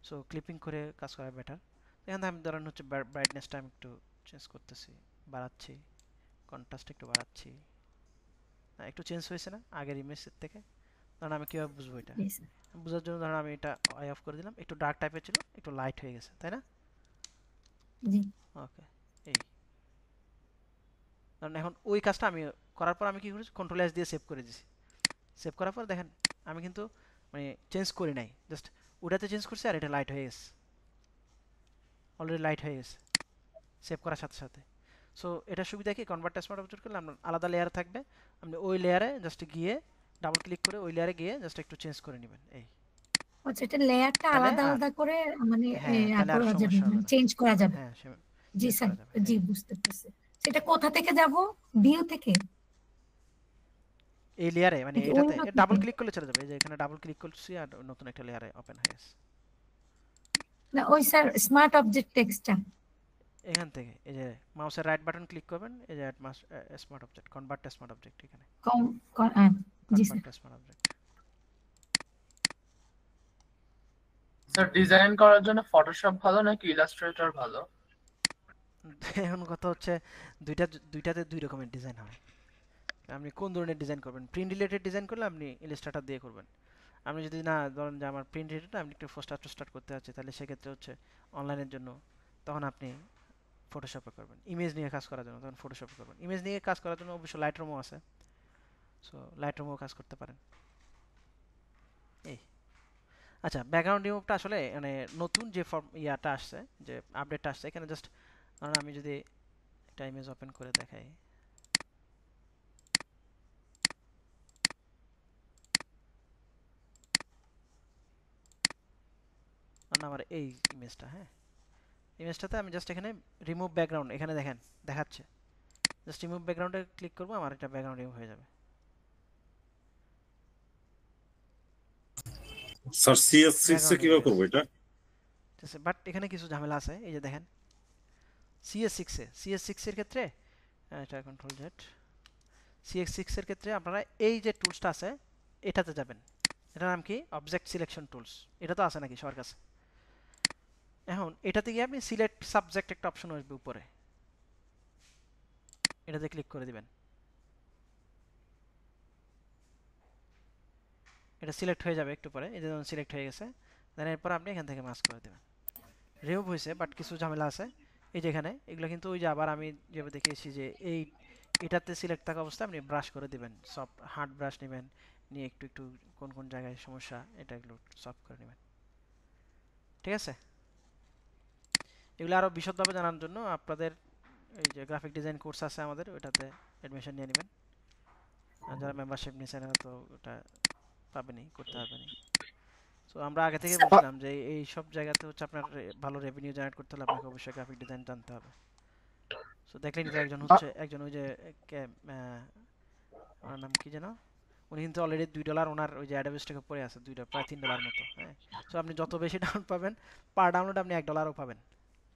সো ক্লিপিং করে কাজ করা বেটার। এখানে আমি ধরেন হচ্ছে ব্রাইটনেসটা আমি একটু চেঞ্জ করতেছি, বাড়াচ্ছি, কন্ট্রাস্ট একটু বাড়াচ্ছি। না, একটু চেঞ্জ হয়েছে না আগের ইমেজের থেকে? কারণ আমি কীভাবে বুঝবো এটা? জি স্যার বোঝার জন্য ধরুন আমি এটা আই অফ করে দিলাম, একটু ডার্ক টাইপের ছিল, একটু লাইট হয়ে গেছে, তাই না? জি ওকে, এই কারণ এখন ওই কাজটা আমি করার পর আমি কি করেছি, কন্ট্রোল এস দিয়ে সেভ করে দিয়েছি। সেভ করার পর দেখেন আমি কিন্তু মানে চেঞ্জ করি নাই, জাস্ট ওটাতে চেঞ্জ করছি আর এটা লাইট হয়ে গেছে, অলরেডি লাইট হয়ে গেছে সেভ করার সাথে সাথে। সো এটা সুবিধা কি, কনভার্ট স্মার্ট অবজেক্ট করলে আপনার আলাদা লেয়ার থাকবে, আপনি ওই লেয়ারে জাস্ট গিয়ে ডাবল ক্লিক করে ওই লেয়ারে গিয়ে জাস্ট একটু চেঞ্জ করে নেবেন। এই আচ্ছা এটা লেয়ারটা তাহলে আলাদা আর আলাদা করে মানে হ্যাঁ, তাহলে আর করা যাবে, সমস্যা হবে না। চেঞ্জ করা যাবে। হ্যাঁ, জি চেঞ্জ স্যার করা যাবে। জি এই বুঝতে পারছি। সেটা কোথা থেকে যাব, ভিউ থেকে এই লেয়ারে মানে নাকি এটাতে উইন্ডো ডাবল থেকে? ক্লিক করলে চলে যাবে, এই যে এখানে ডাবল ক্লিক করছি আর নতুন একটা লেয়ারে ওপেন হয়ে গেছে। না ওই স্যার স্মার্ট অবজেক্ট টেক্সটটা এখান থেকে এই যে মাউসের রাইট বাটন ক্লিক করবেন, এই যে smart object, convert to smart object, এখানে কম জি convert sir to smart object. Sir design করার জন্য ফটোশপ ভালো নাকি ইলাস্ট্রেটর ভালো? এখন কথা হচ্ছে দুইটাতে দুই রকমের ডিজাইন হয়। আপনি কোন ধরনের ডিজাইন করবেন, প্রিন্ট রিলেটেড ডিজাইন করলে আপনি ইলাস্ট্রেটর দিয়ে করবেন। আপনি যদি না ধরেন যে আমার প্রিন্ট রিলেটেড আমি একটু স্টার্ট করতে যাচ্ছি, তাহলে সেক্ষেত্রে হচ্ছে অনলাইনের জন্য তখন আপনি ফটোশপে করবেন। ইমেজ নিয়ে কাজ করার জন্য তখন ফটোশপে করবেন। ইমেজ নিয়ে কাজ করার জন্য অবশ্য লাইটরুমও আছে, সো লাইটরুমেও কাজ করতে পারেন। এই আচ্ছা, ব্যাকগ্রাউন্ড রিমুভটা আসলে মানে নতুন যে ইয়াটা আসছে, যে আপডেটটা আসছে, এখানে জাস্ট ধরুন আমি যদি একটা ইমেজ ওপেন করে দেখাই, ধরুন আমার এই ইমেজটা, হ্যাঁ, ইমেজটাতে আমি জাস্ট এখানে রিমুভ ব্যাকগ্রাউন্ড এখানে দেখেন দেখাচ্ছে, জাস্ট রিমুভ ব্যাকগ্রাউন্ডে ক্লিক করবো, আমার একটা ব্যাকগ্রাউন্ড রিমুভ হয়ে যাবে। স্যার CS6 এ ব্যাকগ্রাউন্ড কিভাবে রিমুভ করবো এটা? ঠিক আছে, বাট এখানে কিছু ঝামেলা আছে। এই যে দেখেন CS6 এর ক্ষেত্রে এটা কন্ট্রোল জেড, CS6 এর ক্ষেত্রে আপনারা এই যে টুলসটা আছে এটাতে যাবেন, এটার নাম কি অবজেক্ট সিলেকশন টুলস, এটা তো আছে নাকি সবার কাছে? এখন এটাতে গিয়ে আপনি সিলেক্ট সাবজেক্ট একটা অপশন আসবে উপরে, এটাতে ক্লিক করে দিবেন। এটা সিলেক্ট হয়ে যাবে একটু পরে, এই যে যেমন সিলেক্ট হয়ে গেছে। দেন এরপর আপনি এখান থেকে মাস্ক করে দেবেন। রিমুভ হয়েছে বাট কিছু ঝামেলা আছে এই যে এখানে, এগুলো কিন্তু ওই যে আবার আমি যেভাবে দেখিয়েছি যে এটাতে সিলেক্ট থাকা অবস্থায় আপনি ব্রাশ করে দিবেন, সফট হার্ড ব্রাশ নেবেন, নিয়ে একটু একটু কোন কোন জায়গায় সমস্যা এটা এগুলো সলভ করে নেবেন। ঠিক আছে, এগুলো আরও বিশদভাবে জানার জন্য আপনাদের এই যে গ্রাফিক ডিজাইন কোর্স আছে আমাদের, ওইটাতে অ্যাডমিশন নিয়ে নেবেন। আর যারা মেম্বারশিপ নিয়েছেন এরা তো ওটা পাবেনই, করতে পারবেনই। সো আমরা আগে থেকে বলছিলাম যে এই সব জায়গাতে হচ্ছে আপনার ভালো রেভিনিউ জেনারেট করতে হলে আপনাকে অবশ্যই গ্রাফিক ডিজাইন জানতে হবে। সো দেখলেন তো একজন হচ্ছে একজন ওই যে ওনার নাম কি যেন, উনি কিন্তু অলরেডি $2 ওনার ওই যে অ্যাডোবি স্টকে পড়ে আছে, প্রায় $3 মতো। হ্যাঁ, সো আপনি যত বেশি ডাউনলোড পাবেন, পার ডাউনলোড আপনি $1ও পাবেন,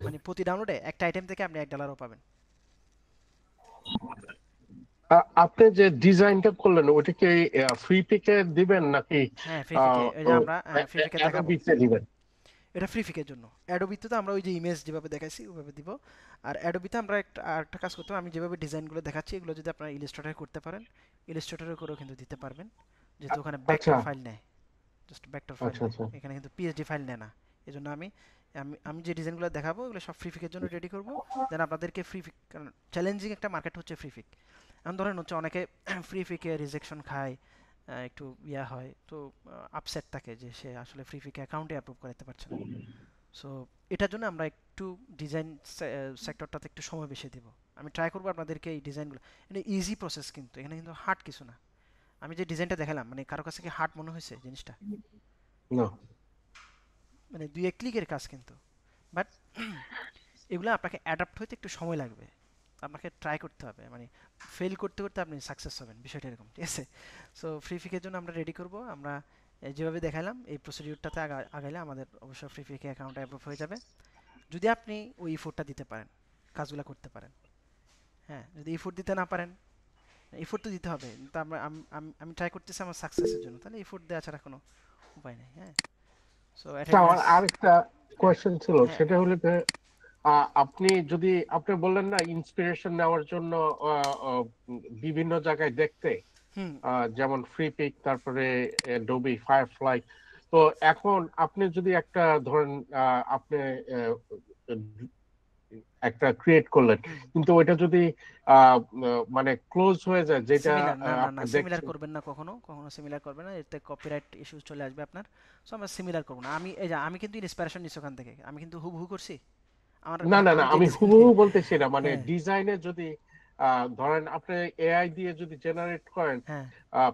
মানে প্রতি ডাউনলোডে একটা আইটেম থেকে আপনি $1ও পাবেন। আপনি যে ডিজাইনটা করলেন ওটা কি ফ্রি পিকে দিবেন নাকি হ্যাঁ, ফ্রি পিকে, ওই যে আমরা ফ্রি পিকে দেখাবো। অ্যাডোবিতে দিবেন? এটা ফ্রি পিকের জন্য। অ্যাডোবিতে তো আমরা ওই যে ইমেজ যেভাবে দেখাইছি ওইভাবে দিব। আর অ্যাডোবিতে আমরা আরেকটা কাজ করতে হবে, আমি যেভাবে ডিজাইনগুলো দেখাচ্ছি এগুলো যদি আপনারা ইলাস্ট্রেটরে করতে পারেন, ইলাস্ট্রেটরে করেও কিন্তু দিতে পারবেন, যেহেতু ওখানে আচ্ছা ভেক্টর ফাইল নেয়, জাস্ট ভেক্টর ফাইল আচ্ছা নেয়, আচ্ছা এখানে কিন্তু পিএসডি ফাইল নেয় না। এই জন্য আমি আমি আমি যে ডিজাইনগুলো দেখাবো এগুলো সব ফ্রি পিকের জন্য রেডি করবো, যেন আপনাদেরকে ফ্রি পিক, কারণ চ্যালেঞ্জিং একটা মার্কেট হচ্ছে ফ্রি পিক। এখন ধরেন হচ্ছে অনেকে ফ্রি পিকে রিজেকশন খায়, একটু ইয়া হয়, তো আপসেট থাকে যে সে আসলে ফ্রি পিকে অ্যাকাউন্টে অ্যাপ্রুভ করাতে পারছে না। সো এটার জন্য আমরা একটু ডিজাইন সেক্টরটাতে একটু সময় বেশি দেব। আমি ট্রাই করবো আপনাদেরকে এই ডিজাইনগুলো, এটা ইজি প্রসেস কিন্তু, এখানে কিন্তু হার্ড কিছু না। আমি যে ডিজাইনটা দেখালাম, মানে কারো কাছে কি হার্ড মনে হয়েছে জিনিসটা? না মানে 2-1 ক্লিকের কাজ কিন্তু, বাট এগুলো আপনাকে অ্যাডাপ্ট হইতে একটু সময় লাগবে, আপনাকে ট্রাই করতে হবে, মানে ফেল করতে করতে আপনি সাকসেস হবেন, বিষয়টা এরকম। ঠিক আছে, সো ফ্রি পিকের জন্য আমরা রেডি করব, আমরা যেভাবে দেখালাম এই প্রসিডিউরটাতে আগাইলে আমাদের অবশ্যই ফ্রি পিকে অ্যাকাউন্ট অ্যাপ্রুভ হয়ে যাবে, যদি আপনি ওই ইফোর্টটা দিতে পারেন, কাজগুলো করতে পারেন। হ্যাঁ, যদি ইফোর্ট দিতে না পারেন, ইফোর্ট তো দিতে হবে, তা আমরা আমি ট্রাই করতেছি আমার সাকসেসের জন্য, তাহলে ইফোর্ট দেওয়া ছাড়া কোনো উপায় নেই। হ্যাঁ, সো আমার অ্যাটেন্ডেন্স। আরেকটা কোয়েশ্চেন ছিল, হ্যাঁ, সেটা হলো যে আপনি যদি আপনি বললেন না ইন্সপিরেশন নেওয়ার জন্য বিভিন্ন জায়গায় দেখতে, হুম, যেমন ফ্রি পিক, তারপরে ডোবি ফায়ারফ্লাই। তো এখন আপনি যদি একটা ধরেন আপনি একটা ক্রিয়েট করলেন, হুম, কিন্তু ওইটা যদি আহ, মানে ক্লোজ হয়ে যায়, যেটা সিমিলার, না না না, আপনি সিমিলার দেখছেন। করবেন না, কখনো কখনো সিমিলার করবেন না, এতে কপিরাইট ইস্যুস চলে আসবে আপনার। সো আমরা সিমিলার করব না। আমি এই যে আমি কিন্তু ইন্সপিরেশন নিচ্ছি ওখান থেকে, আমি কিন্তু হুবহু করছি আমার না না না, আমি যে আমি ডিজাইন। হুবহু বলতেছি না, মানে হ্যাঁ, ডিজাইনে যদি ধরেন আপনি এআই দিয়ে যদি জেনারেট করেন, হ্যাঁ,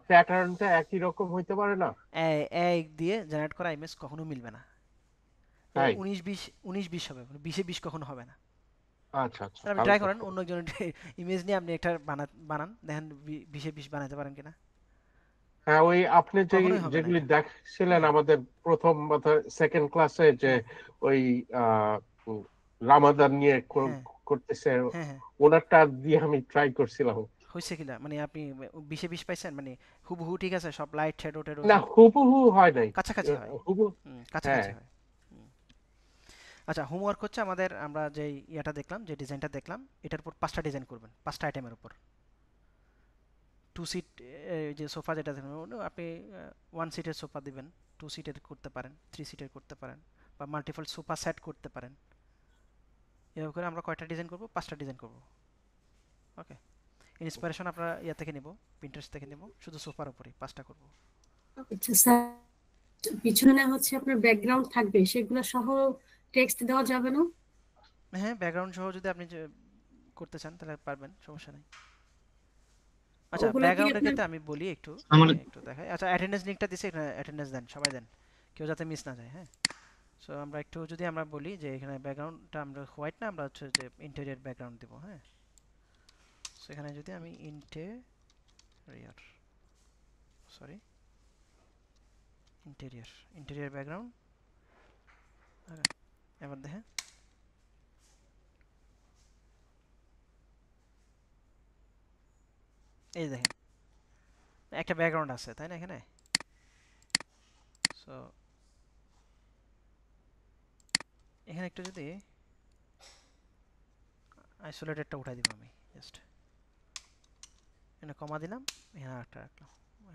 প্যাটার্নটা একই রকম হইতে পারে না? এই দিয়ে জেনারেট করা ইমেজ কখনো মিলবে না। তাই? 19-20 হবে, 20-20 কখনো হবে না। আচ্ছা আচ্ছা, আর আপনি তাহলে ট্রাই তো করেন অন্য একজনের ইমেজ নিয়ে আপনি একটা বানান, দেখেন 20-20 বানাতে পারেন কিনা, হ্যাঁ, ওই আপনি যে কখনোই হবে না যেগুলি এটা। দেখছিলেন হ্যাঁ, আমাদের প্রথম সেকেন্ড ক্লাসে, যে হ্যাঁ, ওই আহ, উম, রামাদান নিয়ে হ্যাঁ, করতেছে, হ্যাঁ, হ্যাঁ, ওনারটা দিয়ে আমি ট্রাই করছিলাম। হয়েছে কিনা, মানে আপনি 20-20 পাইছেন, মানে হুবহু ঠিক আছে, সব লাইট শ্যাডো টেডো না, সব হুবহু হয় নাই। কাছাকাছি হয়। হুবহু। হ্যাঁ কাছাকাছি হয়। হুম। আচ্ছা, হোমওয়ার্ক হচ্ছে আমাদের, আমরা যে ইয়াটা দেখলাম, যে ডিজাইনটা দেখলাম, এটার উপর 5টা ডিজাইন করবেন, 5টা আইটেমের উপর। 2 সিট, যে সোফা যেটা দেখবেন, আপনি 1 সিটের সোফা দিবেন, 2 সিটের করতে পারেন, 3 সিটের করতে পারেন, বা মাল্টিপল সোফা সেট করতে পারেন। এভাবে করে আমরা কয়টা ডিজাইন করব? 5টা ডিজাইন করব। ওকে, ইন্সপিরেশন আমরা ইয়া থেকে নিব, পিন্টারেস্ট থেকে নিব, শুধু সোফার উপরে 5টা করব। আচ্ছা স্যার, পিছনে হচ্ছে আপনার ব্যাকগ্রাউন্ড থাকবে, সেগুলো সহ টেক্সট দেওয়া যাবে না? হ্যাঁ, ব্যাকগ্রাউন্ড সহ যদি আপনি করতে চান তাহলে পারবেন, সমস্যা নেই। আচ্ছা, ওগুলা কি ব্যাকগ্রাউন্ডের আপনার ক্ষেত্রে আমি বলি একটু, আমার একটু দেখাই। আচ্ছা, অ্যাটেন্ডেন্স লিঙ্কটা দিছি, এখানে অ্যাটেন্ডেন্স দেন, সবাই দেন, কেউ যাতে মিস না যায়। হ্যাঁ, সো আমরা একটু যদি আমরা বলি যে এখানে ব্যাকগ্রাউন্ডটা আমরা হোয়াইট না, আমরা হচ্ছে যে ইন্টেরিয়র ব্যাকগ্রাউন্ড দিব। হ্যাঁ, সো এখানে যদি আমি ইন্টেরিয়র, সরি, ইন্টেরিয়র ব্যাকগ্রাউন্ড, এবার দেখেন এই দেখেন একটা ব্যাকগ্রাউন্ড আছে, তাই না এখানে? সো এখানে একটু যদি আইসোলেটেডটা উঠাই দিব, আমি জাস্ট এখানে কমা দিলাম, এখানে একটা রাখলাম,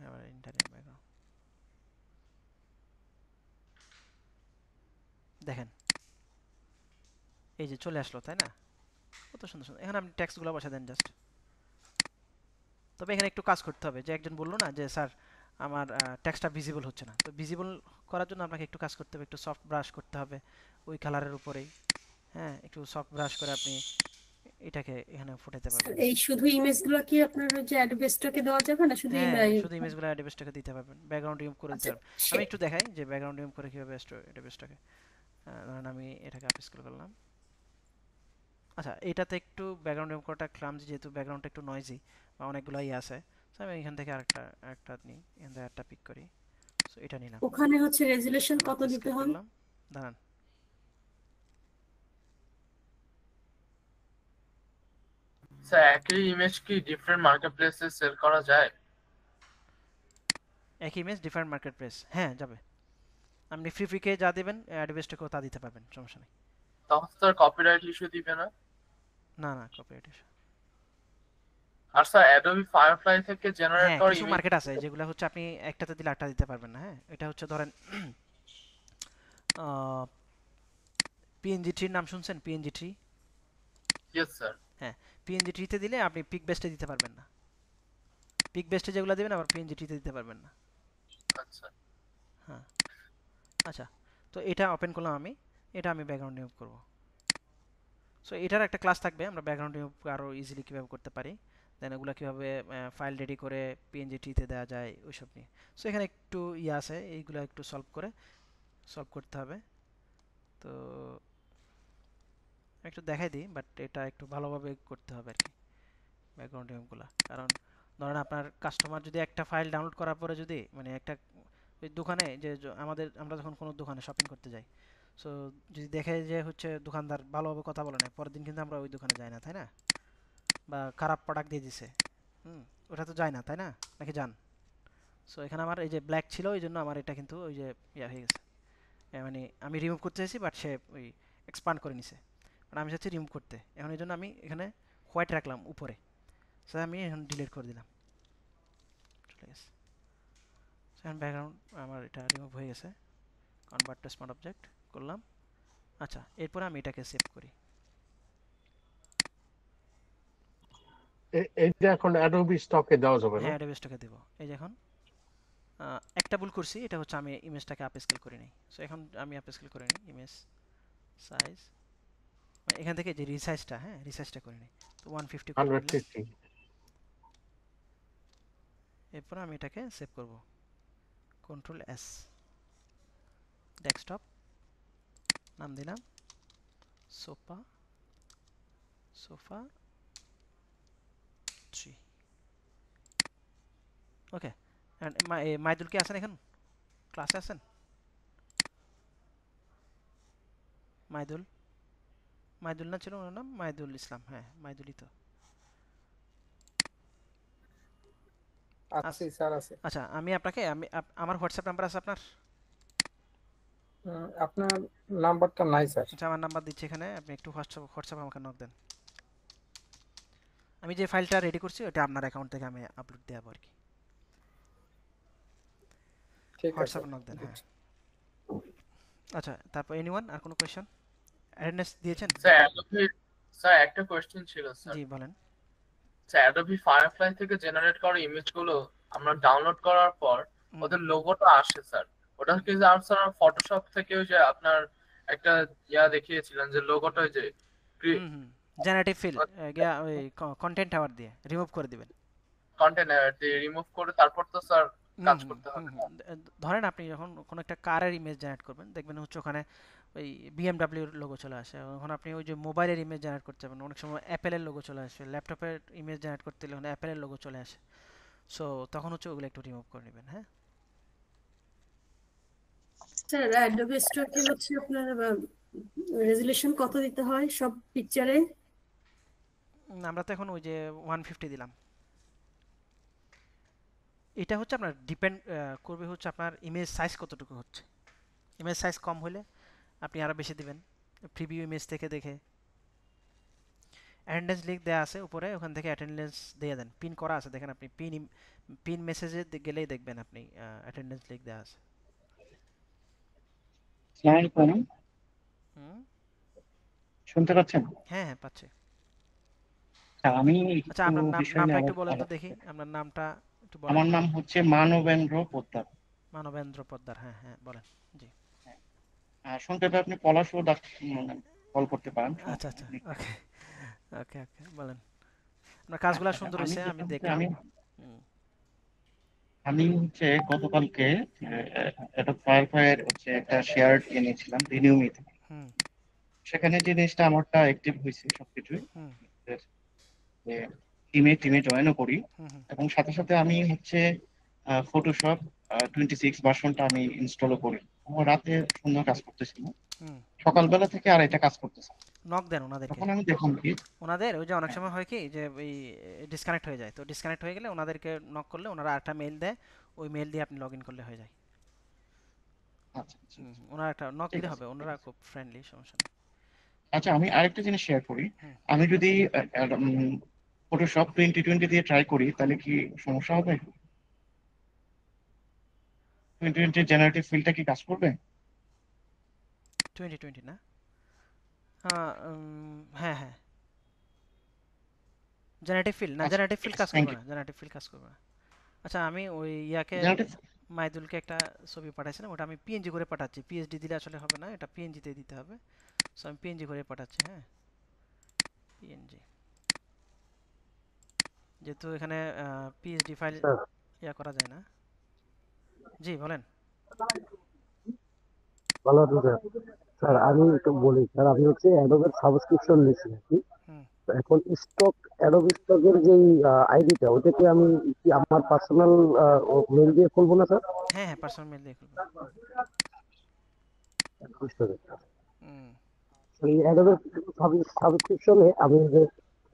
এবার ইন্টারনেট ব্যাকগ্রাউন্ড। দেখেন এই যে চলে আসলো, তাই না? কত সুন্দর সুন্দর। এখানে আপনি টেক্সটগুলো বসা দেন জাস্ট। তবে এখানে একটু কাজ করতে হবে, যে একজন বললো না যে স্যার আমার টেক্সটটা ভিজিবল হচ্ছে না, তো ভিজিবল করার জন্য আপনাকে একটু কাজ করতে হবে, একটু সফট ব্রাশ করতে হবে ওই কালারের উপরেই। হ্যাঁ, একটু সফট ব্রাশ করে আপনি এটাকে এখানে ফুটাতে স্যার পারবেন। এই শুধু ইমেজগুলো কি আপনার ওই যে অ্যাডোবে স্টকে দেওয়া যাবে না শুধু হ্যাঁ, শুধু ইমেজগুলো অ্যাডোবেস্টকে দিতে পারবেন, ব্যাকগ্রাউন্ড রিমুভ করে দিতে আচ্ছা পারবেন। আমি একটু দেখাই যে ব্যাকগ্রাউন্ড রিমুভ করে কীভাবে অ্যাডোবেস্টকে, ধরেন আমি এটাকে আপ স্কেল করলাম। আচ্ছা, এটাতে একটু ব্যাকগ্রাউন্ড রিমুভ করাটা ক্লামজি, যেহেতু ব্যাকগ্রাউন্ডটা একটু নয়েজি বা অনেকগুলো আছে। তো আমি এখান থেকে আরেকটা নিই, এখান থেকে একটা পিক করি। সো এটা নিলাম, ওখানে হচ্ছে রেজুলেশন কত দিতে স্কেল হয়? করলাম। দাঁড়ান, স্যার একই ইমেজ কি ডিফারেন্ট মার্কেট প্লেসে সেল করা যায়? এক ইমেজ ডিফারেন্ট মার্কেট প্লেস, হ্যাঁ যাবে। আপনি ফ্রিকে যা দেবেন অ্যাডোবেস্টকেও তা দিতে পারবেন, সমস্যা নেই। তখন স্যার কপিরাইট ইস্যু দিবে না? না না, কপিরাইট ইস্যু। আর স্যার অ্যাডোবি ফায়ারফ্লাই থেকে জেনারেট হ্যাঁ, করা কিছু ইমেজ মার্কেট আছে যেগুলো হচ্ছে আপনি একটাতে দিলে আটটা দিতে পারবেন না। হ্যাঁ, এটা হচ্ছে ধরেন পিএনজি ট্রির নাম শুনছেন? PNG tree, yes sir. হ্যাঁ, পিএনজি ট্রিতে দিলে আপনি পিক বেস্টে দিতে পারবেন না। পিক বেস্টে যেগুলো দিবেন আবার পিএনজি ট্রিতে দিতে পারবেন না। আচ্ছা হ্যাঁ, আচ্ছা, তো এটা ওপেন করলাম আমি, এটা আমি ব্যাকগ্রাউন্ড রিমুভ করব। সো এটার একটা ক্লাস থাকবে, আমরা ব্যাকগ্রাউন্ড রিমুভ আরও ইজিলি কীভাবে করতে পারি, দেন ওগুলো কীভাবে ফাইল রেডি করে পিএনজি ট্রিতে দেওয়া যায় ওইসব নিয়ে। সো এখানে একটু আছে, এইগুলো একটু সলভ করতে হবে। তো একটু দেখাই দিই, বাট এটা একটু ভালোভাবে করতে হবে আর কি, ব্যাকগ্রাউন্ড রিমুভগুলো। কারণ ধরেন আপনার কাস্টমার যদি একটা ফাইল ডাউনলোড করার পরে যদি মানে একটা ওই দোকানে যে আমরা যখন কোনো দোকানে শপিং করতে যাই, সো যদি দেখে যে হচ্ছে দোকানদার ভালোভাবে কথা বলে না, পরের দিন কিন্তু আমরা ওই দোকানে যাই না, তাই না? বা খারাপ প্রোডাক্ট দিয়ে দিছে, ওটা তো যায় না, তাই না? নাকি যান? সো এখানে আমার এই যে ব্ল্যাক ছিল, ওই জন্য আমার এটা কিন্তু ওই যে হয়ে গেছে, মানে আমি রিমুভ করতে চাইছি বাট সে ওই এক্সপান্ড করে নিছে, মানে আমি চাচ্ছি রিমুভ করতে। এখন এই জন্য আমি এখানে হোয়াইট রাখলাম উপরে, স্যার আমি এখন ডিলিট করে দিলাম, চলে গেছে। এখন ব্যাকগ্রাউন্ড আমার এটা রিমুভ হয়ে গেছে, কনভার্ট টু স্মার্ট অবজেক্ট করলাম। আচ্ছা, এরপরে আমি এটাকে সেভ করি। এইটা এখন অ্যাডোবি স্টকে দেওয়া যাবে না? হ্যাঁ, অ্যাডোবি স্টকে দেব। এই যে এখন একটা ভুল করছি, এটা হচ্ছে আমি ইমেজটাকে আপ স্কেল করে নিই। সো এখন আমি আপ স্কেল করে নিই, ইমেজ সাইজ এখান থেকে যে রিসাইজটা, হ্যাঁ রিসাইজটা করে নিই। তো 150 করে নিলাম। 150। এরপর আমি এটাকে সেভ করব, কন্ট্রোল এস, ডেস্কটপ, নাম দিলাম সোফা 3। ওকে, মাইদুল কি আছেন এখন? ক্লাসে আছেন মাইদুল? মাইদুল না ছিল ওনার নাম? মাইদুল ইসলাম, হ্যাঁ মাইদুলই তো। আছি স্যার, আছে। আচ্ছা, আমি আপনাকে আমার হোয়াটসঅ্যাপ নাম্বার আছে আপনার? আপনার নাম্বারটা নাই স্যার। আচ্ছা, আমার নাম্বার দিচ্ছি এখানে, আপনি একটু হোয়াটসঅ্যাপ আমাকে নক দেন। আমি যে ফাইলটা রেডি করছি ওটা আপনার অ্যাকাউন্ট থেকে আমি আপলোড দেব আর কি। ঠিক আছে হোয়াটসঅ্যাপে নক দেন, হ্যাঁ। আচ্ছা, তারপর এনিওয়ান আর কোনো কোয়েশ্চেন? অ্যাটেন্ডেন্স দিয়েছেন? স্যার একটা কোয়েশ্চেন ছিল স্যার। জি বলেন। স্যার অ্যাডোবি ফায়ারফ্লাই থেকে জেনারেট করা ইমেজগুলো আমরা ডাউনলোড করার পর ওদের লোগোটা আসে স্যার, ওটা কি স্যার ফটোশপ থেকে ওই যে আপনার একটা দেখিয়েছিলেন যে লোগোটা ওই যে জেনারেটিভ ফিল ওই কন্টেন্ট টাওয়ার দিয়ে রিমুভ করে দিবেন, কন্টেনার দিয়ে রিমুভ করে তারপর তো স্যার কাজ করতে হবে। ধরেন আপনি যখন কোনো একটা কারের ইমেজ জেনারেট করবেন, দেখবেন হচ্ছে ওখানে ওই বিএমডাব্লিউর লোগো চলে আসে। এখন আপনি ওই যে মোবাইলের ইমেজ জেনারেট করতে যাবেন, অনেক সময় অ্যাপেলের লোগো চলে আসে। ল্যাপটপের ইমেজ জেনারেট করতে গেলে ওখানে অ্যাপেলের লোগো চলে আসে। সো তখন হচ্ছে ওগুলো একটু রিমুভ করে নেবেন, হ্যাঁ। স্যার অ্যাডোবি স্টকে হচ্ছে আপনার রেজুলেশন কত দিতে হয় সব পিকচারে? আমরা তো এখন ওই যে 150 দিলাম। এটা হচ্ছে আপনার ডিপেন্ড করবে হচ্ছে আপনার ইমেজ সাইজ কতটুকু হচ্ছে। ইমেজ সাইজ কম হলে আপনি আরও বেশি দিবেন, প্রিভিউ ইমেজ থেকে দেখে। অ্যাটেন্ডেন্স লিঙ্ক দেওয়া আছে উপরে, ওখান থেকে অ্যাটেন্ডেন্স দিয়ে দেন, পিন করা আছে দেখেন আপনি, পিন মেসেজে গেলেই দেখবেন আপনি অ্যাটেন্ডেন্স লিঙ্ক দেওয়া আছে। শুনতে পাচ্ছেন? হ্যাঁ হ্যাঁ পাচ্ছি। আমি আচ্ছা একটু আপনার বিষয় নামটা নিয়ে একটু বলেন তো আলাপ দেখি, করতে। আপনার নামটা একটু বলেন। আমার নাম হচ্ছে মানবেন্দ্র পোদ্দার। মানবেন্দ্র পোদ্দার, হ্যাঁ হ্যাঁ বলেন। জি। হ্যাঁ, সংক্ষেপে আপনি পলাশও কল করতে পারেন, আচ্ছা সমস্যা আচ্ছা, নেই। ওকে ওকে ওকে বলেন। আপনার কাজগুলা আচ্ছা, সুন্দর আমি হয়েছে, যেটা আমি হচ্ছে দেখলাম। আমি হুম, আমি হচ্ছে গতকালকে একটা ফায়ারফায়ার হচ্ছে একটা শেয়ার এনেছিলাম রিনিউমি থেকে। হুম, সেখানে জিনিসটা আমারটা অ্যাক্টিভ হয়েছে সবকিছুই, হুম, টিমে টিমে জয়েনও করি। হুম, হুম, এবং সাথে সাথে আমি হচ্ছে ফটোশপ 26 ভার্সনটা আমি ইনস্টলও করি। ও রাতে সুন্দর কাজ করতেছিলাম, হুম। সকালবেলা থেকে আর এটা কাজ করতেছে। নক দেন ওনাদেরকে। তখন আমি দেখলাম কি, ওনাদের ওই যে অনেক হ্যাঁ, সময় হয় কি যে ওই ডিসকানেক্ট হয়ে যায়, তো ডিসকানেক্ট হয়ে গেলে ওনাদেরকে নক করলে ওনারা একটা মেল দেয়, ওই মেল দিয়ে আপনি লগ ইন করলে হয়ে যায়। আচ্ছা আচ্ছা হুম, আচ্ছা, ওনারা একটা নক ঠিক দিলে আছে হবে, ঠিক ওনারা আছে। খুব ফ্রেন্ডলি, সমস্যা নেই। আচ্ছা, আমি আরেকটা জিনিস শেয়ার করি। হুম। আমি যদি ফটোশপ 2020 দিয়ে ট্রাই করি তাহলে কি সমস্যা হবে? 2020 জেনারেটিভ ফিল্ডটা কি কাজ করবে? 2020 না? হ্যাঁ হ্যাঁ হ্যাঁ। জেনারেটিভ ফিল না, আচ্ছা, জেনারেটিভ ঠিক ফিল আছে, কাজ থ্যাংক করবে ইউ। না, জেনারেটিভ ফিল কাজ করবে না। আচ্ছা আমি ওই ইয়াকে, জেনারেটিভ, মাইদুলকে একটা ছবি পাঠাইছিলাম, ওটা আমি পিএনজি করে পাঠাচ্ছি, পিএইচডি দিলে আসলে হবে না, এটা পিএনজিতে দিতে হবে। সো আমি পিএনজি করে পাঠাচ্ছি, হ্যাঁ পিএনজি, যেহেতু এখানে পিএইচডি ফাইল ইয়া করা যায় না। জি বলেন। ভালো আছেন স্যার? স্যার আমি একটু বলি স্যার, আমি হচ্ছে অ্যাডোবের সাবস্ক্রিপশন নিচ্ছি আর কি। হুম। তো এখন স্টক, অ্যাডোব স্টকের যে আইডিটা, ওটা কি আমি কি আমার পার্সোনাল মেল দিয়ে খুলবো না স্যার? হ্যাঁ হ্যাঁ পার্সোনাল মেল দিয়ে খুলবেন। বুঝতে পেরেছি। হুম। এই অ্যাডোবের সাবস্ক্রিপশনে আমি যে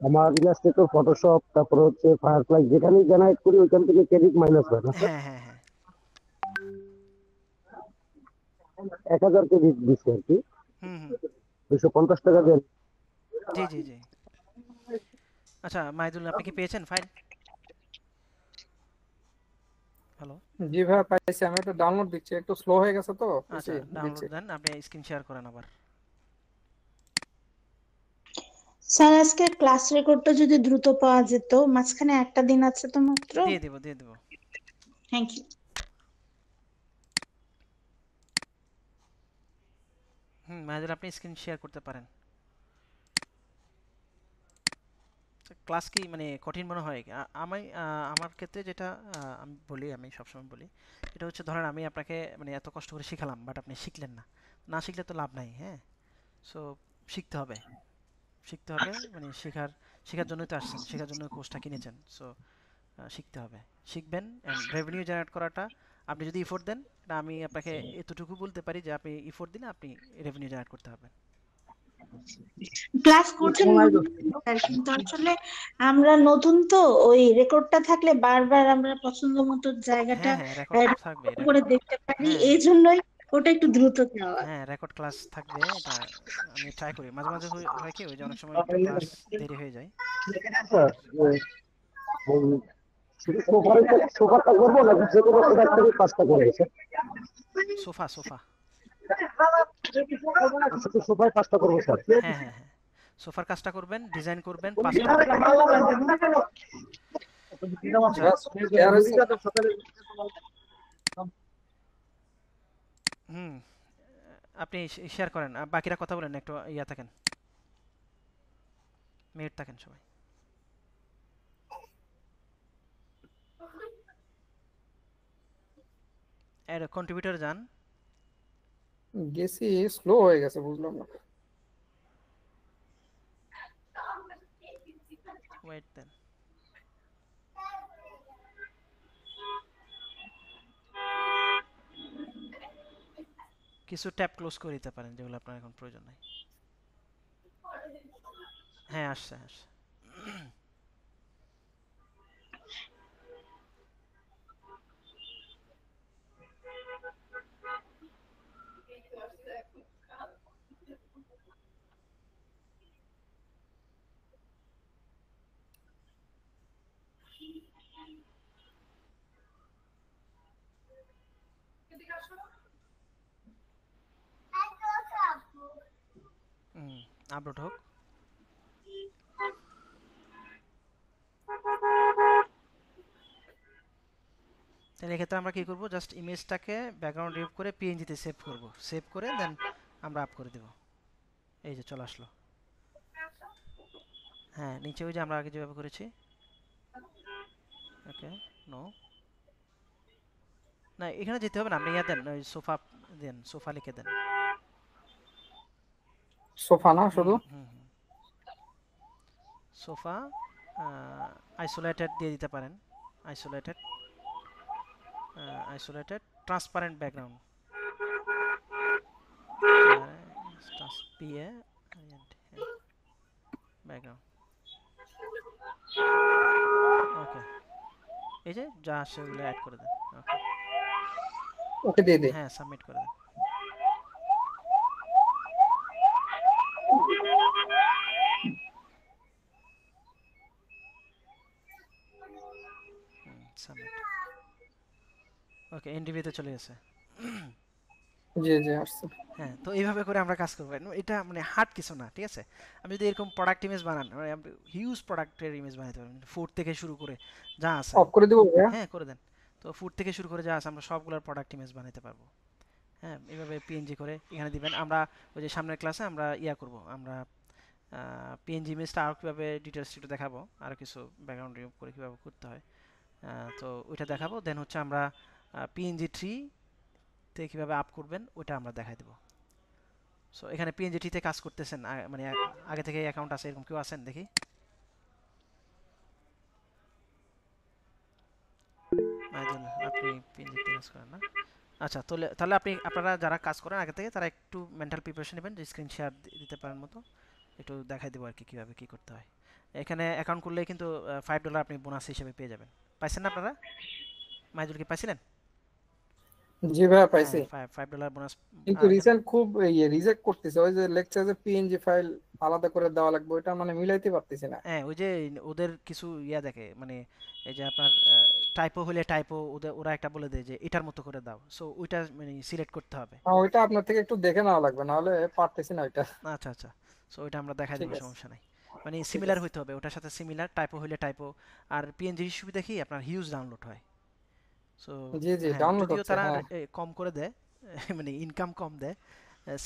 আমার ইলাস্ট্রেটর, ফটোশপ, তারপরে হচ্ছে ফায়ারফ্লাই যেখানেই জেনারেট করি ওইখান থেকে ক্রেডিট মাইনাস হয় না স্যার? হ্যাঁ হ্যাঁ হ্যাঁ। 1000 ক্রেডিট দিচ্ছে আর কি, হুম হুম। 250 টাকা দেন। জি জি জি। আচ্ছা মাইদুল, আপনি কি পেয়েছেন ফাইল? হ্যালো। জি ভাই পাইছি, আমি একটা ডাউনলোড দিচ্ছি, একটু স্লো হয়ে গেছে তো আচ্ছা পিসি ডাউনলোড দিচ্ছি। দেন, আপনি স্ক্রিন শেয়ার করেন আবার। স্যার আজকের ক্লাস রেকর্ডটা যদি দ্রুত পাওয়া যেত, মাঝখানে একটা দিন আছে তো মাত্র। দিয়ে দিব দিয়ে দিব। Thank you. হুম মাইদুল, আপনি স্ক্রিন শেয়ার করতে পারেন। ক্লাস কি মানে কঠিন মনে হয়? আমি আমার ক্ষেত্রে যেটা আমি বলি, আমি সবসময় বলি, এটা হচ্ছে ধরেন আমি আপনাকে মানে এত কষ্ট করে শিখালাম, বাট আপনি শিখলেন না, না শিখলে তো লাভ নাই, হ্যাঁ। সো শিখতে হবে, শিখতে হবে, মানে শেখার শেখার জন্যই তো আসছেন, শেখার জন্য কোর্সটা কিনেছেন। সো শিখতে হবে, শিখবেন। অ্যান্ড রেভিনিউ জেনারেট করাটা আপনি যদি ইফোর্ট দেন, এটা আমি আপনাকে এতটুকু বলতে পারি যে আপনি ইফোর্ট দিলে আপনি রেভিনিউ জেনারেট করতে পারবেন। ক্লাস করছেন স্যার, কিন্তু আসলে আমরা নতুন তো, ওই রেকর্ডটা থাকলে বারবার আমরা পছন্দ মতো জায়গাটা হ্যাঁ হ্যাঁ রেকর্ড থাকবে, করে রেকর্ড। দেখতে পারি, হ্যাঁ এই জন্যই ওটা একটু দ্রুত দেওয়া। হ্যাঁ রেকর্ড ক্লাস থাকবে, এটা আমি ট্রাই করি মাঝে মাঝে। হয় কি, ওই যে অনেক সময় একটু ক্লাস দেরি হয়ে যায়। স্যার শুধু সোফারটা করবো নাকি যে কোনো প্রোডাক্ট থেকে কাজটা করবো স্যার? Sofa sofa. শুধু সোফায় কাজটা করবো স্যার? হ্যাঁ হ্যাঁ হ্যাঁ, সোফার কাজটা করবেন, ডিজাইন করবেন 5টা। আচ্ছা চেয়ার হয়েছে। হুম, আপনি শেয়ার করেন, বাকিরা কথা বলেন, একটু ইয়া থাকেন, মিউট থাকেন সবাই। এর কন্ট্রিবিউটর যান। গেছি, স্লো হয়ে গেছে, বুঝলাম না। ওয়েট দেন। কিছু ট্যাব ক্লোজ করে দিতে পারেন যেগুলো আপনার এখন প্রয়োজন নাই। হ্যাঁ আসছে আসছে। হুম আপলোড হোক। তাহলে এক্ষেত্রে আমরা কি করব, জাস্ট ইমেজটাকে ব্যাকগ্রাউন্ড রিমুভ করে পিএনজিতে সেভ করব, সেভ করে দেন আমরা আপ করে দেব। এই যে চলে আসলো। হ্যাঁ নিচে ওই যে আমরা আগে যেভাবে করেছি। ওকে নো, না এখানে যেতে হবে না, আপনি ইয়া দেন, ওই সোফা দেন, সোফা লিখে দেন। সোফা না শুধু সোফা আইসোলেটেড দিয়ে দিতে পারেন, isolated, isolated transparent background, PA background. Okay এই যে যা আসে ওগুলো অ্যাড করে দেন। ওকে ওকে দিয়ে দিই। হ্যাঁ সাবমিট করে দেন। সাবমিট। ওকে এনডিভিতে চলে গেছে। জি জি আসছে। হ্যাঁ তো এইভাবে করে আমরা কাজ করব, এটা মানে হার্ড কিছু না, ঠিক আছে। আমি যদি এরকম প্রোডাক্ট ইমেজ বানান, মানে আপনি হিউজ প্রোডাক্টের ইমেজ বানাতে পারবেন, ফুড থেকে শুরু করে যা আছে। অফ করে দিব ভাইয়া? হ্যাঁ করে দেন। তো ফুড থেকে শুরু করে যা আছে আমরা সবগুলোর প্রোডাক্ট ইমেজ বানাতে পারবো। হ্যাঁ এইভাবে পিএনজি করে এখানে দিবেন। আমরা ওই যে সামনের ক্লাসে আমরা ইয়া করব, আমরা পিএনজি ইমেজটা আর কীভাবে ডিটেলস একটু দেখাবো, আর কিছু ব্যাকগ্রাউন্ড রিমুভ করে কীভাবে করতে হয়, তো ওইটা দেখাবো। দেন হচ্ছে আমরা পিএনজি ট্রি তে কীভাবে আপ করবেন ওইটা আমরা দেখাই দেবো। সো এখানে পিএনজি ট্রিতে কাজ করতেছেন, মানে আগে থেকে অ্যাকাউন্ট আছে এরকম কেউ আছেন দেখি? আপনি পিএনজি তে কাজ করেন না? আচ্ছা তাহলে আপনারা যারা কাজ করেন আগে থেকে তারা একটু মেন্টাল প্রিপারেশন নেবেন, যে স্ক্রিন শেয়ার দিতে পারেন মতো একটু দেখাই দেবো আর কি কীভাবে কী করতে হয়। এখানে অ্যাকাউন্ট করলে কিন্তু $5 আপনি বোনাস হিসেবে পেয়ে যাবেন। পাইছেন না আপনারা? মাইজুল কি পাইছিলেন? জি ভাইয়া পাইছি। $5 বোনাস। কিন্তু রিসেন্ট খুব রিজেক্ট করতেছে, ওই যে লেকচার যে পিএনজি ফাইল আলাদা করে দেওয়া লাগবে, ওটা মানে মিলাইতে পারতেছি না। হ্যাঁ ওই যে ওদের কিছু ইয়া দেখে, মানে এই যে আপনার টাইপো হলে টাইপো ওরা একটা বলে দেয় যে এটার মতো করে দাও, সো ওইটা মানে সিলেক্ট করতে হবে। ওইটা আপনার থেকে একটু দেখে নেওয়া লাগবে, নাহলে পারতেছি না ওইটা। আচ্ছা আচ্ছা, সো ওইটা আমরা দেখাই ঠিক দেবো, আছে। সমস্যা নাই। মানে সিমিলার হইতে হবে, ওটার সাথে সিমিলার, টাইপো হলে টাইপো। আর পিএনজির সুবিধা কি, আপনার হিউজ ডাউনলোড হয়। সো জি জি হ্যাঁ ডাউনলোড যদিও হচ্ছে তারা হ্যাঁ। কম করে দেয়, মানে ইনকাম কম দেয়,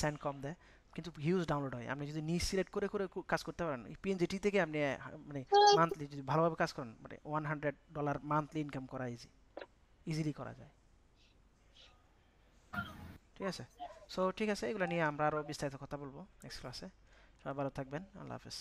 সেন্ড কম দেয়, কিন্তু হিউজ ডাউনলোড হয়। আপনি যদি নিজ সিলেক্ট করে করে কাজ করতে পারেন, পিএনজিটি থেকে আপনি মানে মান্থলি যদি ভালোভাবে কাজ করেন, মানে $100 মান্থলি ইনকাম করা ইজিলি করা যায়। ঠিক আছে, সো ঠিক আছে, এগুলো নিয়ে আমরা আরও বিস্তারিত কথা বলবো নেক্সট ক্লাসে। সবাই ভালো থাকবেন, আল্লাহ হাফেজ।